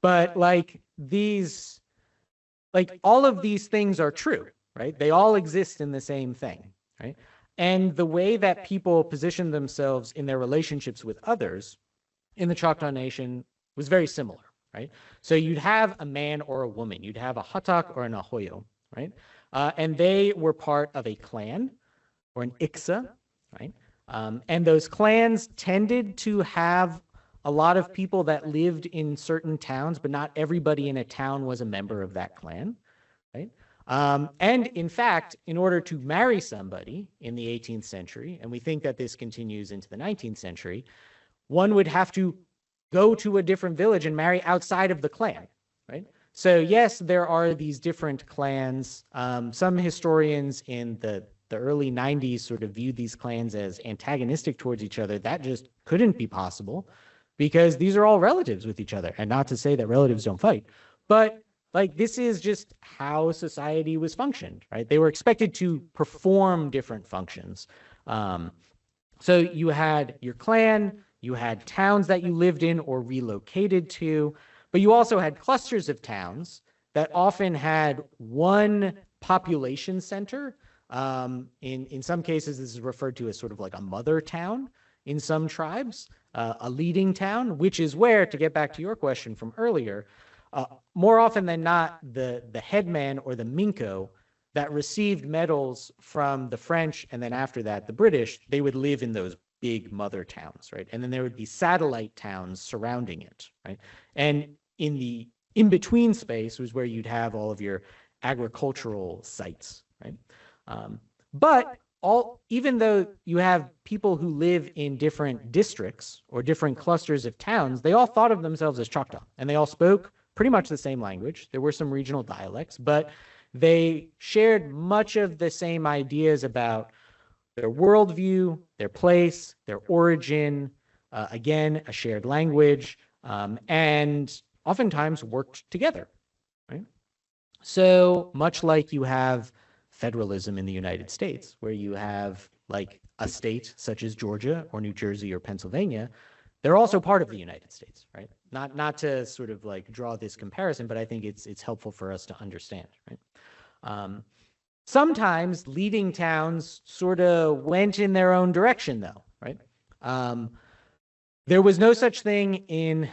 But like all of these things are true, right? They all exist in the same thing, right? And the way that people position themselves in their relationships with others in the Choctaw Nation was very similar, right? So you'd have a man or a woman, you'd have a 𝘑𝘶 or an 𝘠𝘰𝘢𝘗, right? And they were part of a clan or an 𝘰𝑥𝑎, right? And those clans tended to have a lot of people that lived in certain towns, but not everybody in a town was a member of that clan, right? And in fact, in order to marry somebody in the 18th century, and we think that this continues into the 19th century, one would have to go to a different village and marry outside of the clan, right? So yes, there are these different clans. Some historians in the early 90s sort of viewed these clans as antagonistic towards each other. That just couldn't be possible because these are all relatives with each other. And not to say that relatives don't fight, but like this is just how society was functioned, right? They were expected to perform different functions. So you had your clan, you had towns that you lived in or relocated to, but you also had clusters of towns that often had one population center. In some cases, this is referred to as sort of like a mother town in some tribes, a leading town, which is where, to get back to your question from earlier, more often than not, the headman or the minko that received medals from the French and then after that the British, they would live in those big mother towns, right? And then there would be satellite towns surrounding it, right? And in the in-between space was where you'd have all of your agricultural sites, right? But even though you have people who live in different districts or different clusters of towns, they all thought of themselves as Choctaw, and they all spoke pretty much the same language. There were some regional dialects, but they shared much of the same ideas about their worldview, their place, their origin, again, a shared language, and oftentimes worked together, right? So much like you have federalism in the United States, where you have like a state such as Georgia or New Jersey or Pennsylvania, they're also part of the United States, right? Not to sort of like draw this comparison, but I think it's helpful for us to understand, right? Sometimes leading towns sort of went in their own direction, though, right? There was no such thing in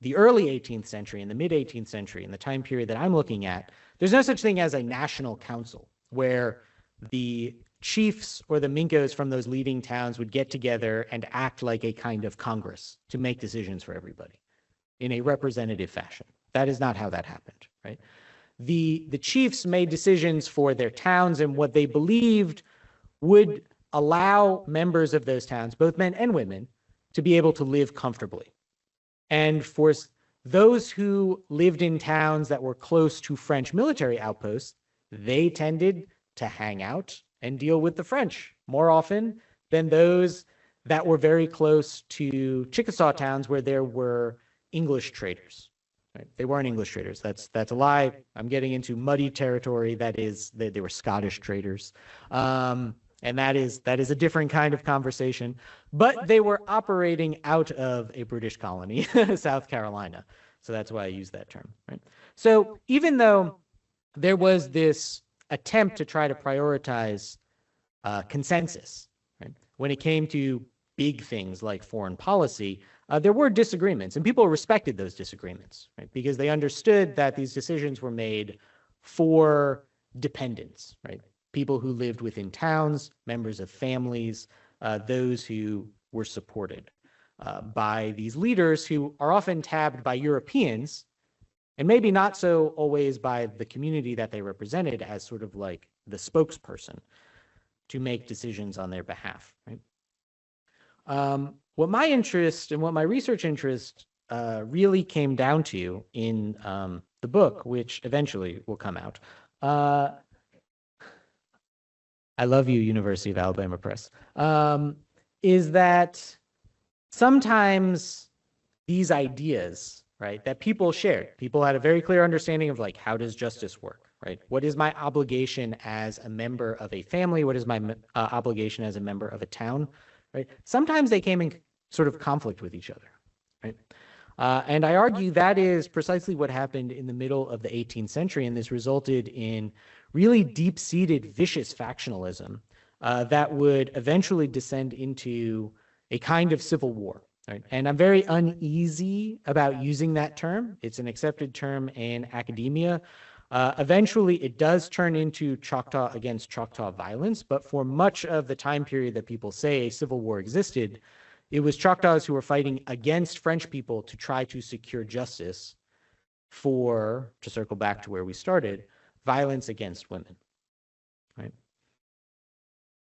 the early 18th century, in the mid 18th century, in the time period that I'm looking at. There's no such thing as a national council where the chiefs or the minkos from those leading towns would get together and act like a kind of Congress to make decisions for everybody in a representative fashion. That is not how that happened, right? The chiefs made decisions for their towns and what they believed would allow members of those towns, both men and women, to be able to live comfortably. And for those who lived in towns that were close to French military outposts, they tended to hang out and deal with the French more often than those that were very close to Chickasaw towns where there were English traders. Right? They weren't English traders. That's a lie. I'm getting into muddy territory. That is, they were Scottish traders. And that is a different kind of conversation. But they were operating out of a British colony, South Carolina. So that's why I use that term. Right? So even though there was this attempt to try to prioritize consensus, right? When it came to big things like foreign policy, there were disagreements, and people respected those disagreements, right? Because they understood that these decisions were made for dependents, right? People who lived within towns, members of families, those who were supported by these leaders who are often tabbed by Europeans, and maybe not so always by the community that they represented as sort of like the spokesperson to make decisions on their behalf, right? What my interest and what my research interest really came down to in the book, which eventually will come out, I love you, University of Alabama Press, is that sometimes these ideas, right, that people shared, people had a very clear understanding of like, how does justice work, right? What is my obligation as a member of a family? What is my obligation as a member of a town, right? Sometimes they came in sort of conflict with each other, right? And I argue that is precisely what happened in the middle of the 18th century, and this resulted in really deep-seated vicious factionalism that would eventually descend into a kind of civil war. Right? And I'm very uneasy about using that term. It's an accepted term in academia. Eventually, it does turn into Choctaw against Choctaw violence, but for much of the time period that people say a civil war existed, it was Choctaws who were fighting against French people to try to secure justice for, to circle back to where we started, violence against women. Right?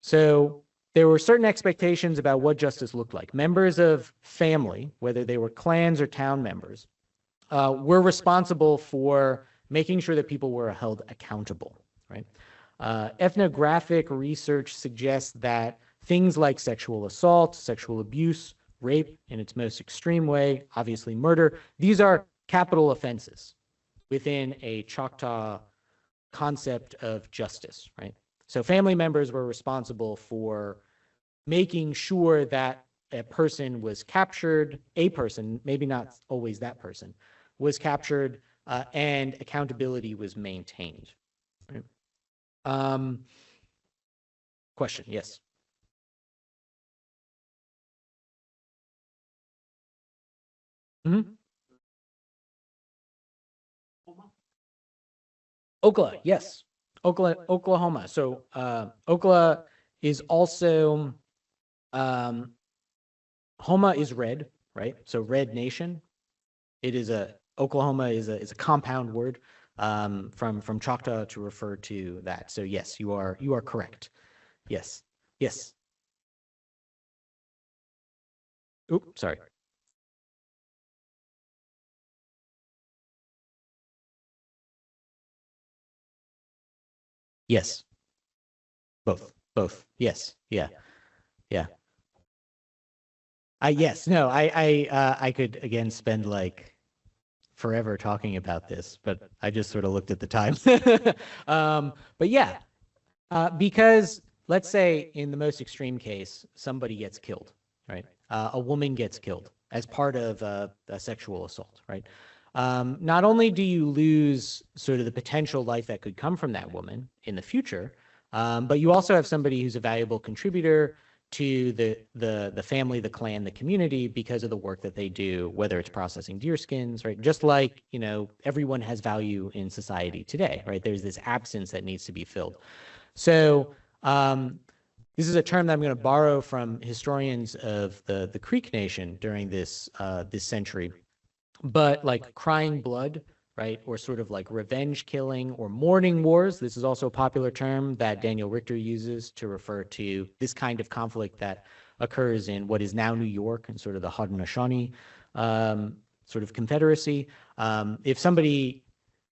So there were certain expectations about what justice looked like. Members of family, whether they were clans or town members, were responsible for making sure that people were held accountable. Right? Ethnographic research suggests that things like sexual assault, sexual abuse, rape in its most extreme way, obviously murder, these are capital offenses within a Choctaw concept of justice, right? So family members were responsible for making sure that a person was captured, a person, maybe not always that person, was captured and accountability was maintained. Right? Question, yes. Mm-hmm. Oklahoma, yes. Oklahoma. So Oklahoma is also, Homa is red, right? So red nation. It is Oklahoma is a compound word from Choctaw to refer to that. So yes, you are correct. Yes. Yes. Oops, sorry. Yes. Both. Yes. Yeah. Yeah. Yes. No, I could again spend like forever talking about this, but I just sort of looked at the time. But yeah, because let's say in the most extreme case, somebody gets killed, right? A woman gets killed as part of a sexual assault, right? Not only do you lose sort of the potential life that could come from that woman in the future, but you also have somebody who's a valuable contributor to the family, the clan, the community because of the work that they do, whether it's processing deer skins, right? Just like, you know, everyone has value in society today, right? There's this absence that needs to be filled. So this is a term that I'm going to borrow from historians of the Creek Nation during this century. But like crying blood, right, or sort of like revenge killing or mourning wars. This is also a popular term that Daniel Richter uses to refer to this kind of conflict that occurs in what is now New York and sort of the Haudenosaunee sort of confederacy. If somebody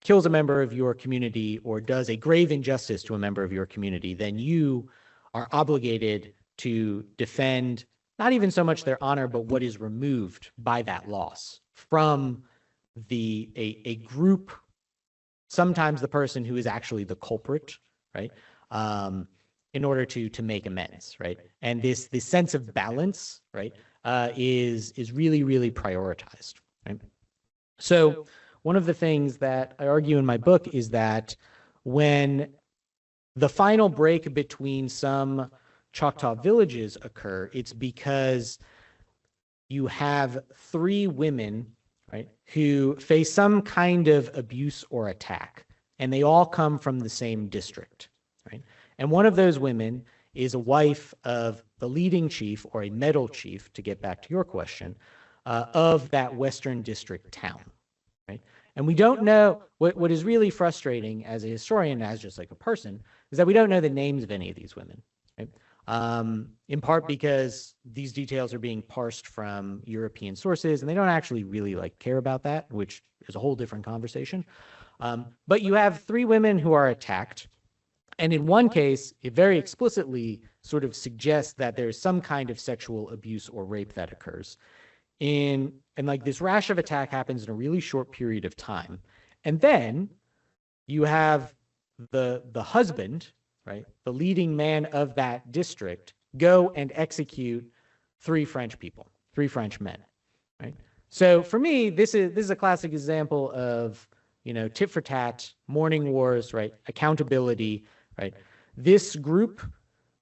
kills a member of your community or does a grave injustice to a member of your community, then you are obligated to defend not even so much their honor, but what is removed by that loss from a group, sometimes the person who is actually the culprit, right? In order to make amends, right? And this sense of balance, right, is really, really prioritized, right? So one of the things that I argue in my book is that when the final break between some Choctaw villages occur, it's because you have three women, right, who face some kind of abuse or attack, and they all come from the same district, right? And one of those women is a wife of the leading chief or a medal chief, to get back to your question, of that Western district town, right? And we don't know, what is really frustrating as a historian, as just like a person, is that we don't know the names of any of these women, right? In part because these details are being parsed from European sources, and they don't actually really like care about that, which is a whole different conversation. But you have three women who are attacked, And in one case, it very explicitly sort of suggests that there's some kind of sexual abuse or rape that occurs. And like this rash of attack happens in a really short period of time. And then you have the husband, right, the leading man of that district, go and execute 3 French people, 3 French men, right? So for me, this is a classic example of, you know, tit for tat, morning wars, right? Accountability, right? This group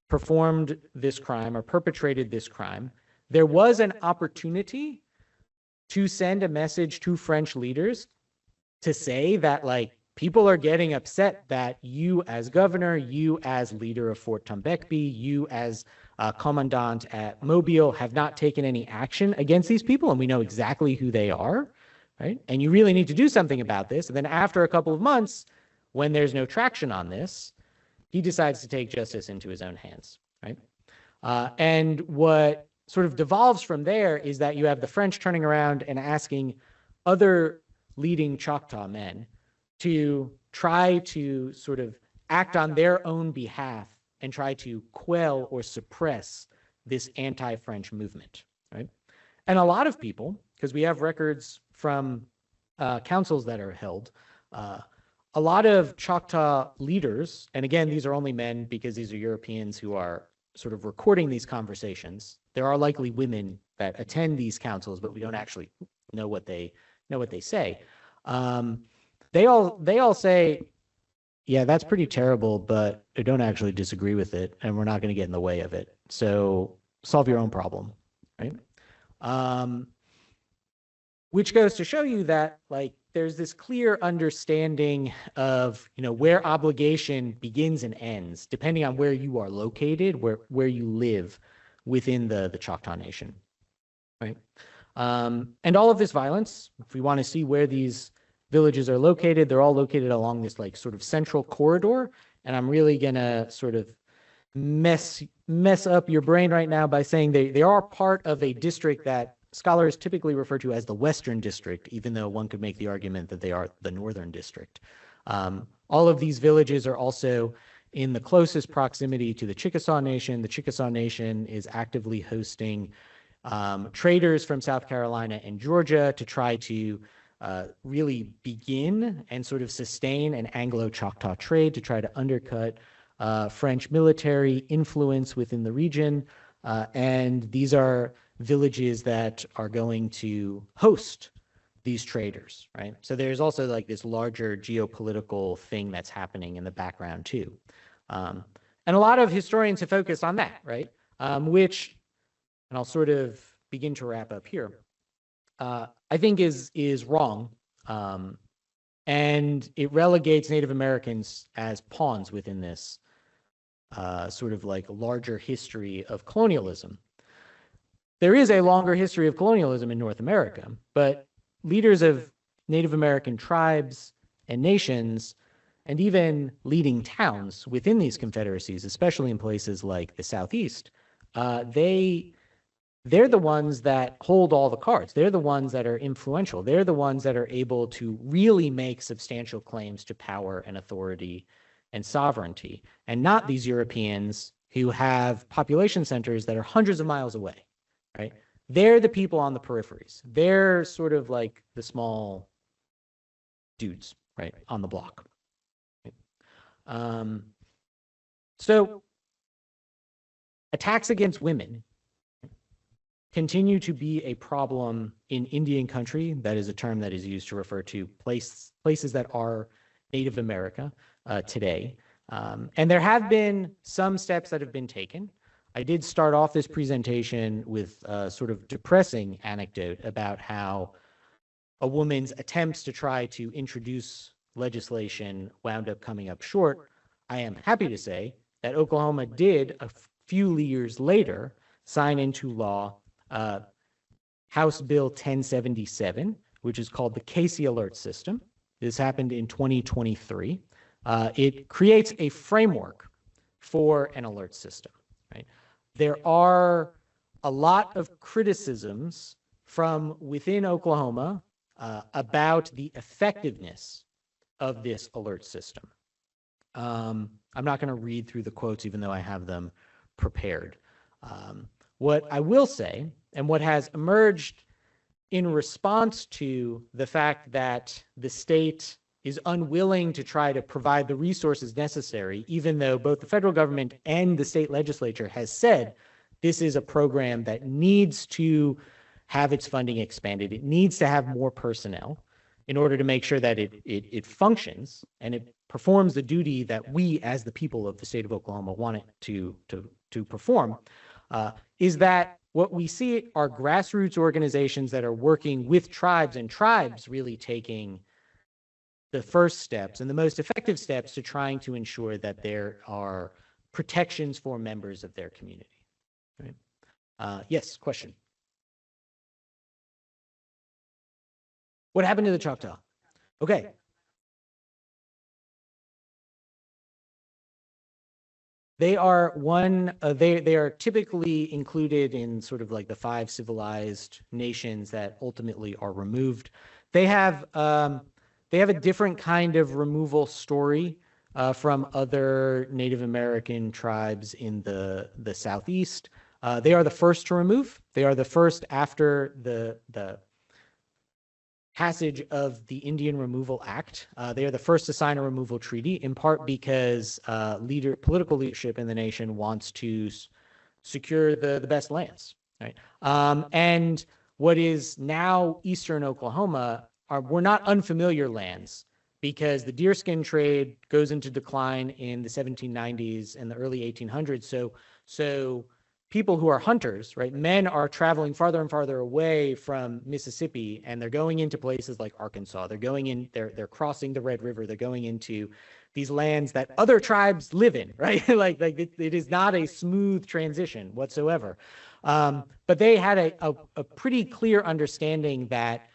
performed this crime or perpetrated this crime. There was an opportunity to send a message to French leaders to say that, like, people are getting upset that you as governor, you as leader of Fort Tombekbi, you as commandant at Mobile have not taken any action against these people, and we know exactly who they are, right? And you really need to do something about this. And then after a couple of months, when there's no traction on this, he decides to take justice into his own hands, right? And what sort of devolves from there is that you have the French turning around and asking other leading Choctaw men to try to sort of act on their own behalf and try to quell or suppress this anti-French movement, right? And a lot of people, because we have records from councils that are held, a lot of Choctaw leaders, and again, these are only men because these are Europeans who are sort of recording these conversations. There are likely women that attend these councils, but we don't actually know what they say. They all say, yeah, that's pretty terrible, but I don't actually disagree with it, and we're not going to get in the way of it. So solve your own problem, right? Which goes to show you that, like, there's this clear understanding of, you know, where obligation begins and ends, depending on where you are located, where you live within the Choctaw Nation, right? And all of this violence, if we want to see where these villages are located, they're all located along this, like, sort of central corridor. And I'm really gonna sort of mess up your brain right now by saying they are part of a district that scholars typically refer to as the Western District, even though one could make the argument that they are the Northern District. All of these villages are also in the closest proximity to the Chickasaw Nation. The Chickasaw Nation is actively hosting traders from South Carolina and Georgia to try to really begin and sort of sustain an Anglo-Choctaw trade to try to undercut French military influence within the region. And these are villages that are going to host these traders, right? So there's also, like, this larger geopolitical thing that's happening in the background too. And a lot of historians have focused on that, right? Which, and I'll sort of begin to wrap up here, I think is wrong. And it relegates Native Americans as pawns within this sort of, like, larger history of colonialism. There is a longer history of colonialism in North America, but leaders of Native American tribes and nations, and even leading towns within these confederacies, especially in places like the Southeast, they're the ones that hold all the cards. They're the ones that are influential. They're the ones that are able to really make substantial claims to power and authority and sovereignty, and not these Europeans who have population centers that are hundreds of miles away, right? They're the people on the peripheries. They're sort of like the small dudes, right, on the block. So attacks against women continue to be a problem in Indian country. That is a term that is used to refer to places that are Native America today. And there have been some steps that have been taken. I did start off this presentation with a sort of depressing anecdote about how a woman's attempts to try to introduce legislation wound up coming up short. I am happy to say that Oklahoma did, a few years later, sign into law House Bill 1077, which is called the Casey Alert System. This happened in 2023. It creates a framework for an alert system, right? There are a lot of criticisms from within Oklahoma about the effectiveness of this alert system. I'm not going to read through the quotes, even though I have them prepared. What I will say, and what has emerged in response to the fact that the state is unwilling to try to provide the resources necessary, even though both the federal government and the state legislature has said this is a program that needs to have its funding expanded. It needs to have more personnel in order to make sure that it functions and it performs the duty that we as the people of the state of Oklahoma want it to perform, is that what we see are grassroots organizations that are working with tribes, and tribes really taking the first steps and the most effective steps to trying to ensure that there are protections for members of their community. Right? Yes, question. What happened to the Choctaw? Okay. They are they are typically included in sort of like the 5 civilized nations that ultimately are removed. They have a different kind of removal story from other Native American tribes in the Southeast. They are the first to remove. They are the first after the passage of the Indian Removal Act. They are the first to sign a removal treaty, in part because political leadership in the nation wants to secure the best lands. Right? And what is now Eastern Oklahoma were not unfamiliar lands, because the deerskin trade goes into decline in the 1790s and the early 1800s. So people who are hunters, right? Men are traveling farther and farther away from Mississippi, and they're going into places like Arkansas. They're going in, they're crossing the Red River. They're going into these lands that other tribes live in, right? like it is not a smooth transition whatsoever. But they had a pretty clear understanding that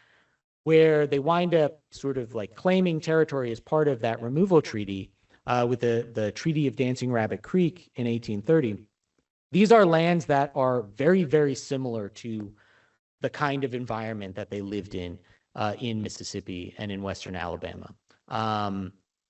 where they wind up sort of like claiming territory as part of that removal treaty with the Treaty of Dancing Rabbit Creek in 1830, these are lands that are very, very similar to the kind of environment that they lived in Mississippi and in Western Alabama.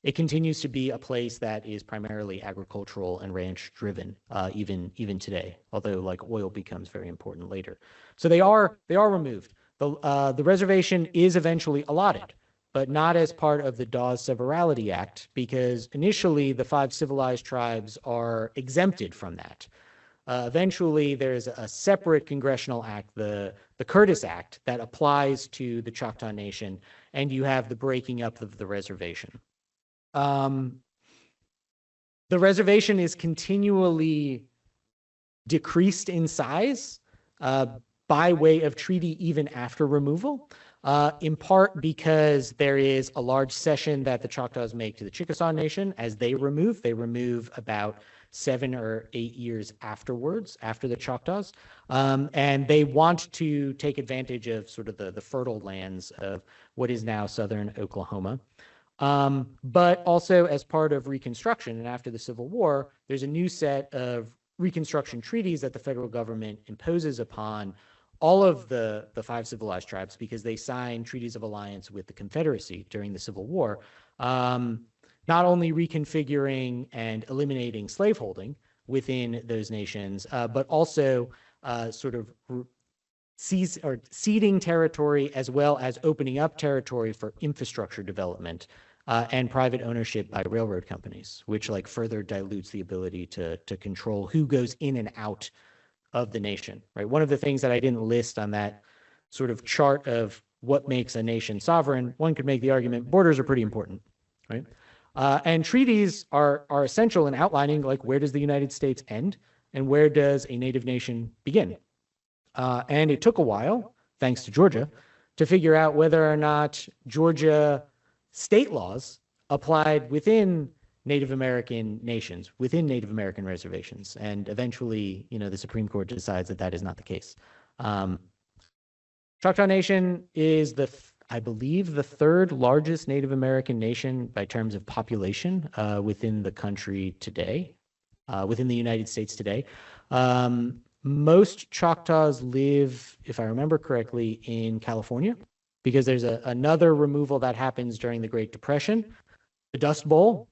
It continues to be a place that is primarily agricultural and ranch driven, even today, although like oil becomes very important later. So they are removed. The reservation is eventually allotted, but not as part of the Dawes Severalty Act, because initially the 5 civilized tribes are exempted from that. Eventually, there's a separate congressional act, the Curtis Act, that applies to the Choctaw Nation, and you have the breaking up of the reservation. The reservation is continually decreased in size by way of treaty even after removal, in part because there is a large cession that the Choctaws make to the Chickasaw Nation as they remove. They remove about 7 or 8 years afterwards, after the Choctaws. And they want to take advantage of sort of the fertile lands of what is now southern Oklahoma. But also as part of Reconstruction and after the Civil War, there's a new set of Reconstruction treaties that the federal government imposes upon all of the 5 civilized tribes, because they signed treaties of alliance with the Confederacy during the Civil War. Not only reconfiguring and eliminating slaveholding within those nations, but also sort of ceding territory as well as opening up territory for infrastructure development and private ownership by railroad companies, which like further dilutes the ability to control who goes in and out of the nation, right? One of the things that I didn't list on that sort of chart of what makes a nation sovereign, one could make the argument borders are pretty important, right? And treaties are essential in outlining like where does the United States end and where does a native nation begin. And it took a while, thanks to Georgia, to figure out whether or not Georgia state laws applied within Native American nations, within Native American reservations. And eventually, the Supreme Court decides that that is not the case. Choctaw Nation is I believe the 3rd largest Native American nation by terms of population within the country today, within the United States today. Most Choctaws live, if I remember correctly, in California, because there's another removal that happens during the Great Depression. The Dust Bowl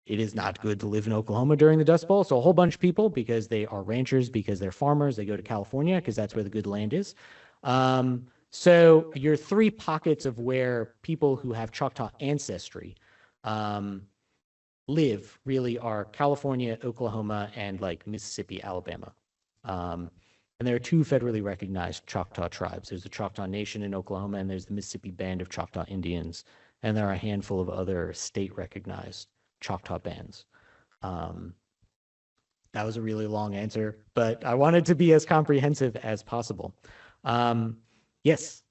it is not good to live in Oklahoma during the Dust Bowl. So a whole bunch of people, because they are ranchers, because they're farmers, they go to California because that's where the good land is. So your three pockets of where people who have Choctaw ancestry live really are California, Oklahoma, and like Mississippi, Alabama. And there are two federally recognized Choctaw tribes. There's the Choctaw Nation in Oklahoma, and there's the Mississippi Band of Choctaw Indians. And there are a handful of other state-recognized Choctaw bands. That was a really long answer, but I wanted to be as comprehensive as possible. Yes.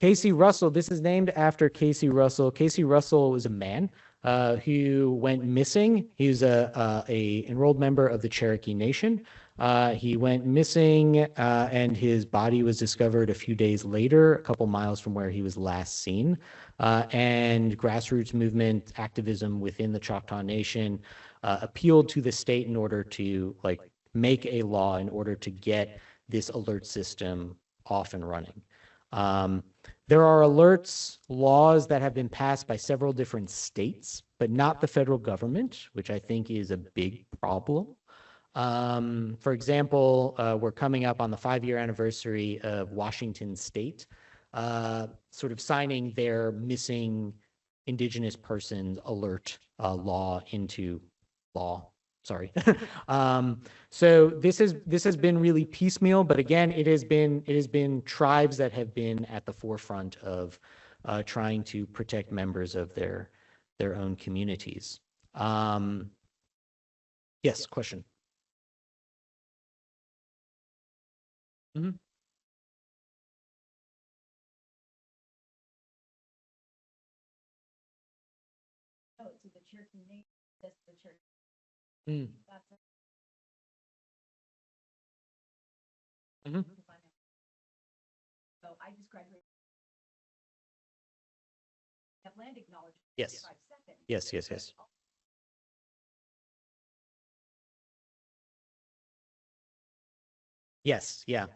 Casey Russell, this is named after Casey Russell. Casey Russell was a man who went missing. He was a enrolled member of the Cherokee Nation. He went missing and his body was discovered a few days later, a couple miles from where he was last seen. And grassroots movement activism within the Choctaw Nation appealed to the state in order to like make a law in order to get this alert system off and running. There are alerts laws that have been passed by several different states, but not the federal government, which I think is a big problem. For example, we're coming up on the 5-year anniversary of Washington State sort of signing their missing Indigenous persons alert law into law. Sorry. So this has been really piecemeal, but again, it has been tribes that have been at the forefront of trying to protect members of their own communities. Yes, question. Mm-hmm. Oh, so the Cherokee name, that's the Cherokee. Mm. That's a, Mm-hmm. so I just graduated. Have land acknowledgement. Yes. 5 seconds. Yes, yes, yes. Yes, yeah.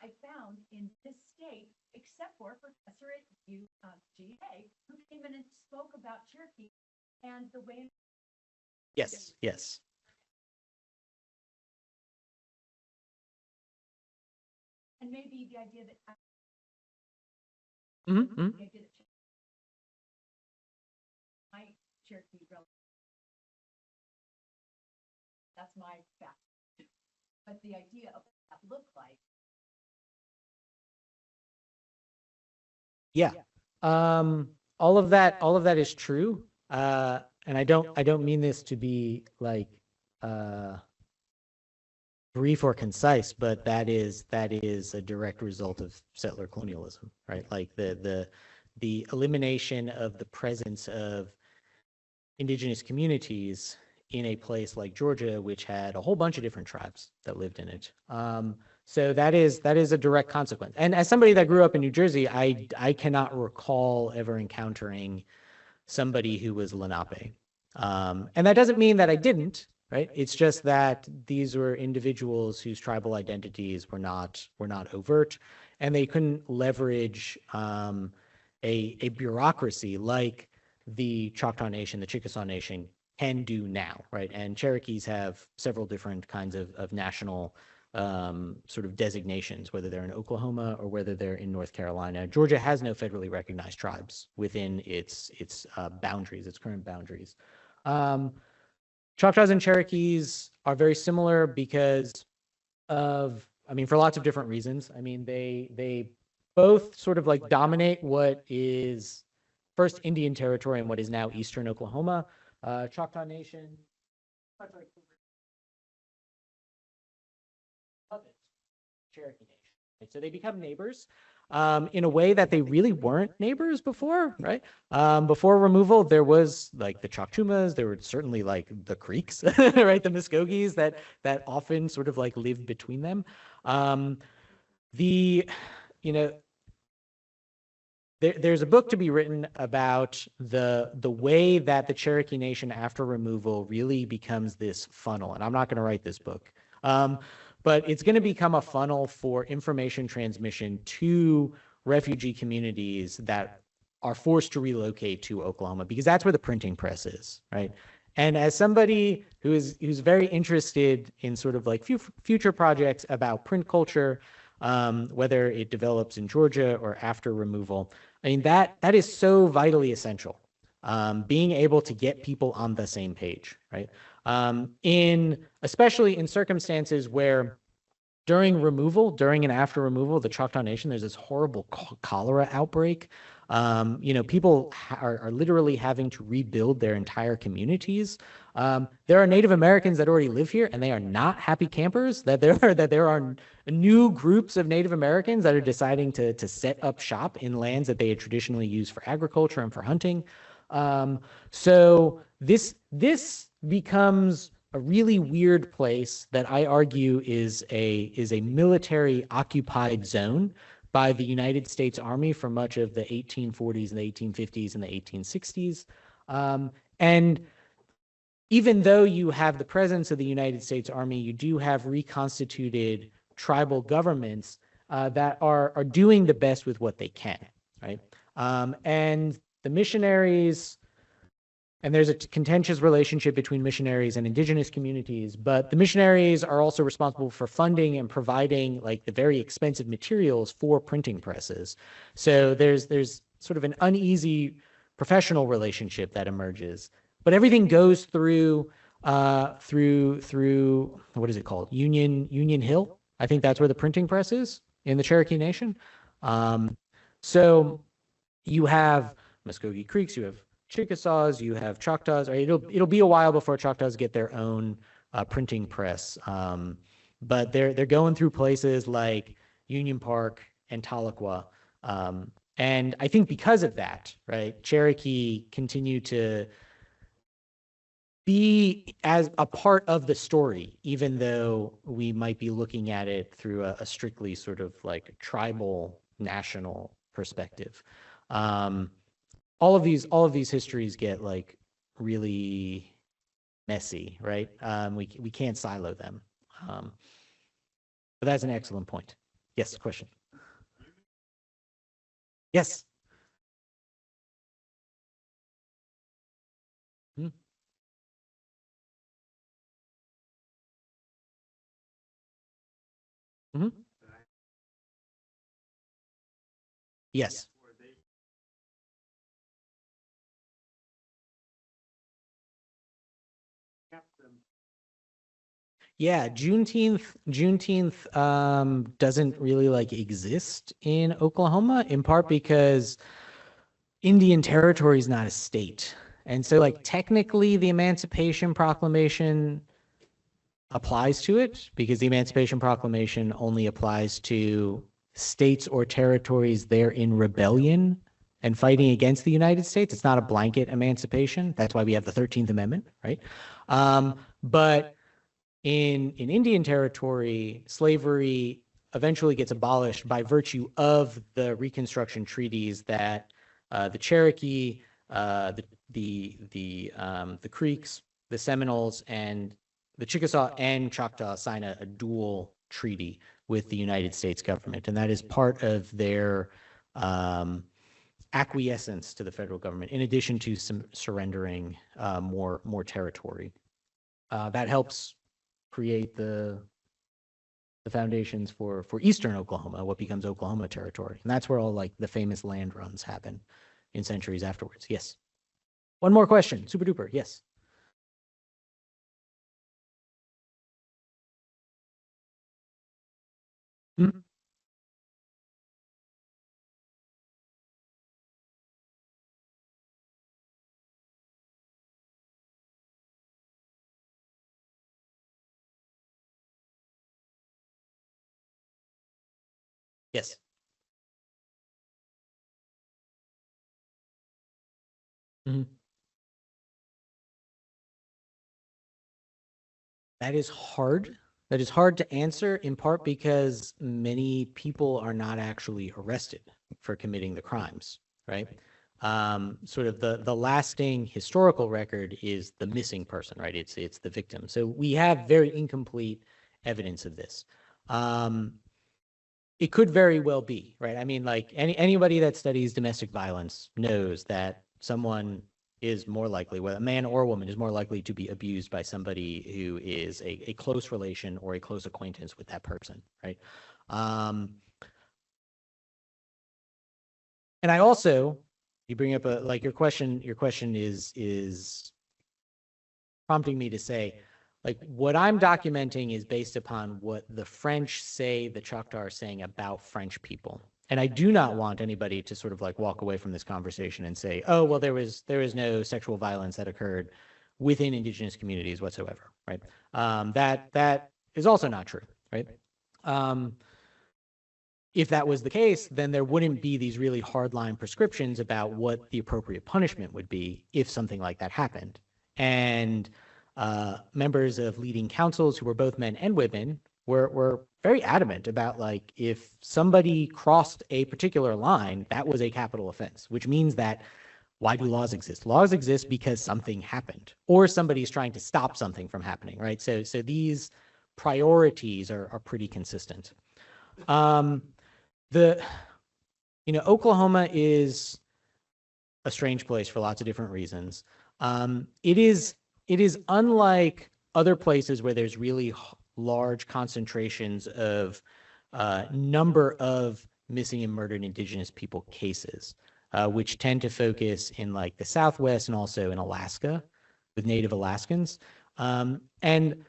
I found in this state, except for Professor at UGA, who came in and spoke about Cherokee and the way. Yes, yes. And maybe the idea that Mm-hmm. the idea that my Cherokee relative. That's my fact. But the idea of what that looked like. Yeah. All of that is true. And I don't mean this to be like brief or concise, but that is a direct result of settler colonialism, right? Like the elimination of the presence of indigenous communities in a place like Georgia, which had a whole bunch of different tribes that lived in it. So that is a direct consequence. And as somebody that grew up in New Jersey, I cannot recall ever encountering somebody who was Lenape. And that doesn't mean that I didn't, right? It's just that these were individuals whose tribal identities were not overt, and they couldn't leverage a bureaucracy like the Choctaw Nation, the Chickasaw Nation can do now, right? And Cherokees have several different kinds of national sort of designations, whether they're in Oklahoma or whether they're in North Carolina. Georgia has no federally recognized tribes within its boundaries, its current boundaries. Choctaws and Cherokees are very similar because of, I mean, for lots of different reasons. I mean, they both sort of like dominate what is first Indian Territory and what is now Eastern Oklahoma. Choctaw Nation, Cherokee Nation. Right? So they become neighbors in a way that they really weren't neighbors before, right? Before removal, there was like the Choctumas, there were certainly like the Creeks, right? The Muskogees that often sort of like lived between them. there's a book to be written about the way that the Cherokee Nation after removal really becomes this funnel. And I'm not going to write this book, but it's going to become a funnel for information transmission to refugee communities that are forced to relocate to Oklahoma, because that's where the printing press is, right? And as somebody who's very interested in sort of like future projects about print culture, whether it develops in Georgia or after removal, I mean, that is so vitally essential. Being able to get people on the same page, right? Especially in circumstances where during and after removal, the Choctaw Nation, there's this horrible cholera outbreak. People are literally having to rebuild their entire communities. There are Native Americans that already live here, and they are not happy campers. That there are new groups of Native Americans that are deciding to set up shop in lands that they had traditionally used for agriculture and for hunting. So this becomes a really weird place that I argue is a military occupied zone by the United States Army for much of the 1840s and the 1850s and the 1860s. And even though you have the presence of the United States Army, you do have reconstituted tribal governments that are doing the best with what they can, right? And the missionaries, and there's a contentious relationship between missionaries and indigenous communities, but the missionaries are also responsible for funding and providing like the very expensive materials for printing presses. So there's sort of an uneasy professional relationship that emerges, but everything goes through what is it called? Union Hill. I think that's where the printing press is in the Cherokee Nation. So you have Muskogee Creeks, you have Chickasaws, you have Choctaws. Or it'll be a while before Choctaws get their own printing press, but they're going through places like Union Park and Tahlequah, and I think because of that, right, Cherokee continue to be as a part of the story, even though we might be looking at it through a strictly sort of like tribal national perspective. All of these histories get like really messy, right? We can't silo them. But that's an excellent point. Yes, question. Yes. Hmm. Mm-hmm. Yes. Yeah, Juneteenth doesn't really like exist in Oklahoma, in part because Indian Territory is not a state. And so like technically the Emancipation Proclamation applies to it, because the Emancipation Proclamation only applies to states or territories there in rebellion and fighting against the United States. It's not a blanket emancipation. That's why we have the 13th Amendment, right? But in Indian Territory, slavery eventually gets abolished by virtue of the Reconstruction treaties that the Cherokee, the Creeks, the Seminoles, and the Chickasaw and Choctaw sign a dual treaty with the United States government, and that is part of their acquiescence to the federal government, in addition to some surrendering more territory. That helps create the foundations for Eastern Oklahoma, what becomes Oklahoma Territory. And that's where all like the famous land runs happen in centuries afterwards. Yes. One more question. Super duper. Yes. Mm-hmm. Yes. Mm-hmm. That is hard. That is hard to answer, in part because many people are not actually arrested for committing the crimes. right? Sort of the lasting historical record is the missing person, right? It's the victim. So we have very incomplete evidence of this. It could very well be, right? I mean, like anybody that studies domestic violence knows that someone is more likely, whether a man or a woman is more likely to be abused by somebody who is a close relation or a close acquaintance with that person, right? And I also, you bring up like your question is prompting me to say, like, what I'm documenting is based upon what the French say the Choctaw are saying about French people. And I do not want anybody to sort of like walk away from this conversation and say, oh, well, there is no sexual violence that occurred within indigenous communities whatsoever, right? That is also not true, right? If that was the case, then there wouldn't be these really hardline prescriptions about what the appropriate punishment would be if something like that happened. And members of leading councils who were both men and women were very adamant about, like, if somebody crossed a particular line, that was a capital offense, which means that why do laws exist? Laws exist because something happened or somebody's trying to stop something from happening, right? So these priorities are pretty consistent. Oklahoma is a strange place for lots of different reasons. It is unlike other places where there's really large concentrations of number of missing and murdered indigenous people cases, which tend to focus in like the Southwest and also in Alaska with Native Alaskans. And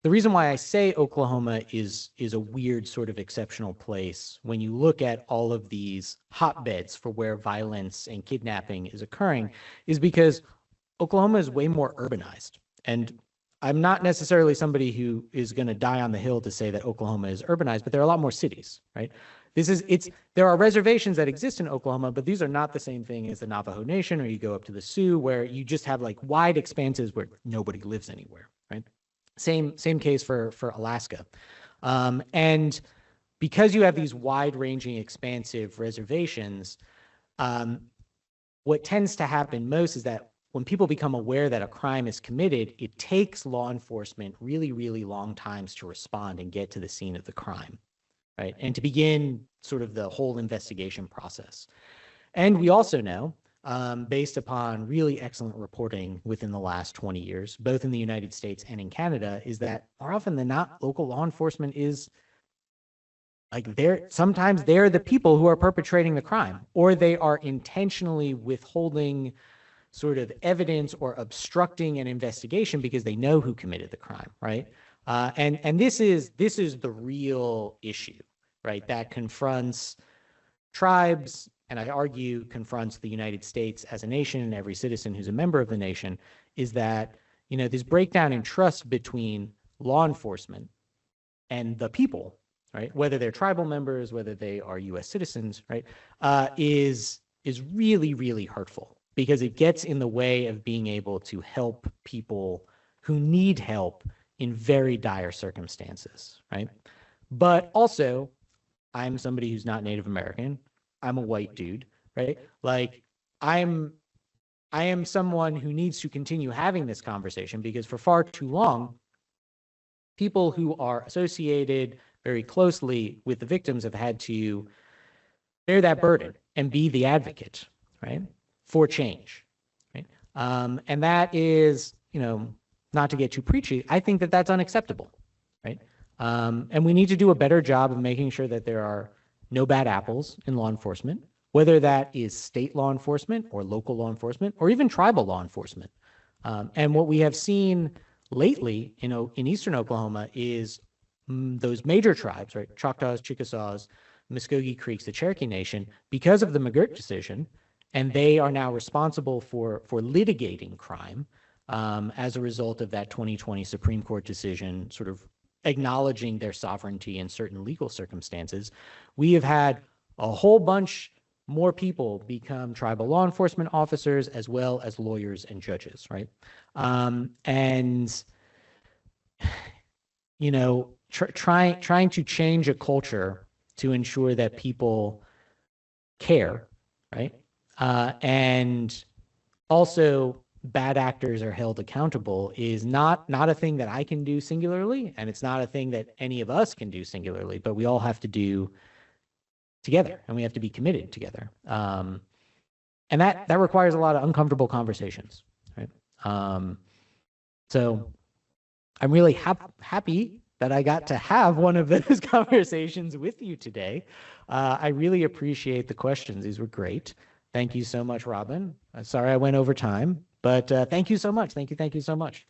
the reason why I say Oklahoma is a weird sort of exceptional place when you look at all of these hotbeds for where violence and kidnapping is occurring is because Oklahoma is way more urbanized. And I'm not necessarily somebody who is going to die on the hill to say that Oklahoma is urbanized, but there are a lot more cities, right? There are reservations that exist in Oklahoma, but these are not the same thing as the Navajo Nation, or you go up to the Sioux where you just have like wide expanses where nobody lives anywhere, right? Same case for Alaska. And because you have these wide-ranging, expansive reservations, what tends to happen most is that when people become aware that a crime is committed, it takes law enforcement really, really long times to respond and get to the scene of the crime, right? And to begin sort of the whole investigation process. And we also know, based upon really excellent reporting within the last 20 years, both in the United States and in Canada, is that more often than not, local law enforcement is like sometimes they're the people who are perpetrating the crime, or they are intentionally withholding sort of evidence or obstructing an investigation because they know who committed the crime, right? And this is the real issue, right? That confronts tribes, and I argue confronts the United States as a nation and every citizen who's a member of the nation, is that, this breakdown in trust between law enforcement and the people, right? Whether they're tribal members, whether they are U.S. citizens, right? Is really, really hurtful because it gets in the way of being able to help people who need help in very dire circumstances, right? But also, I'm somebody who's not Native American. I'm a white dude, right? Like, I am someone who needs to continue having this conversation because for far too long, people who are associated very closely with the victims have had to bear that burden and be the advocate, right, for change, right? And that is, not to get too preachy, I think that that's unacceptable, right? And we need to do a better job of making sure that there are no bad apples in law enforcement, whether that is state law enforcement or local law enforcement or even tribal law enforcement. And what we have seen lately, in Eastern Oklahoma is those major tribes, right? Choctaws, Chickasaws, Muskogee Creeks, the Cherokee Nation, because of the McGirt decision, and they are now responsible for litigating crime as a result of that 2020 Supreme Court decision, sort of acknowledging their sovereignty in certain legal circumstances. We have had a whole bunch more people become tribal law enforcement officers as well as lawyers and judges, right? Trying to change a culture to ensure that people care, right? And also, bad actors are held accountable is not a thing that I can do singularly, and it's not a thing that any of us can do singularly, but we all have to do together, and we have to be committed together. And that requires a lot of uncomfortable conversations, right? So I'm really happy that I got to have one of those conversations with you today. I really appreciate the questions. These were great. Thank you so much, Robin. Sorry I went over time, but thank you so much. Thank you so much.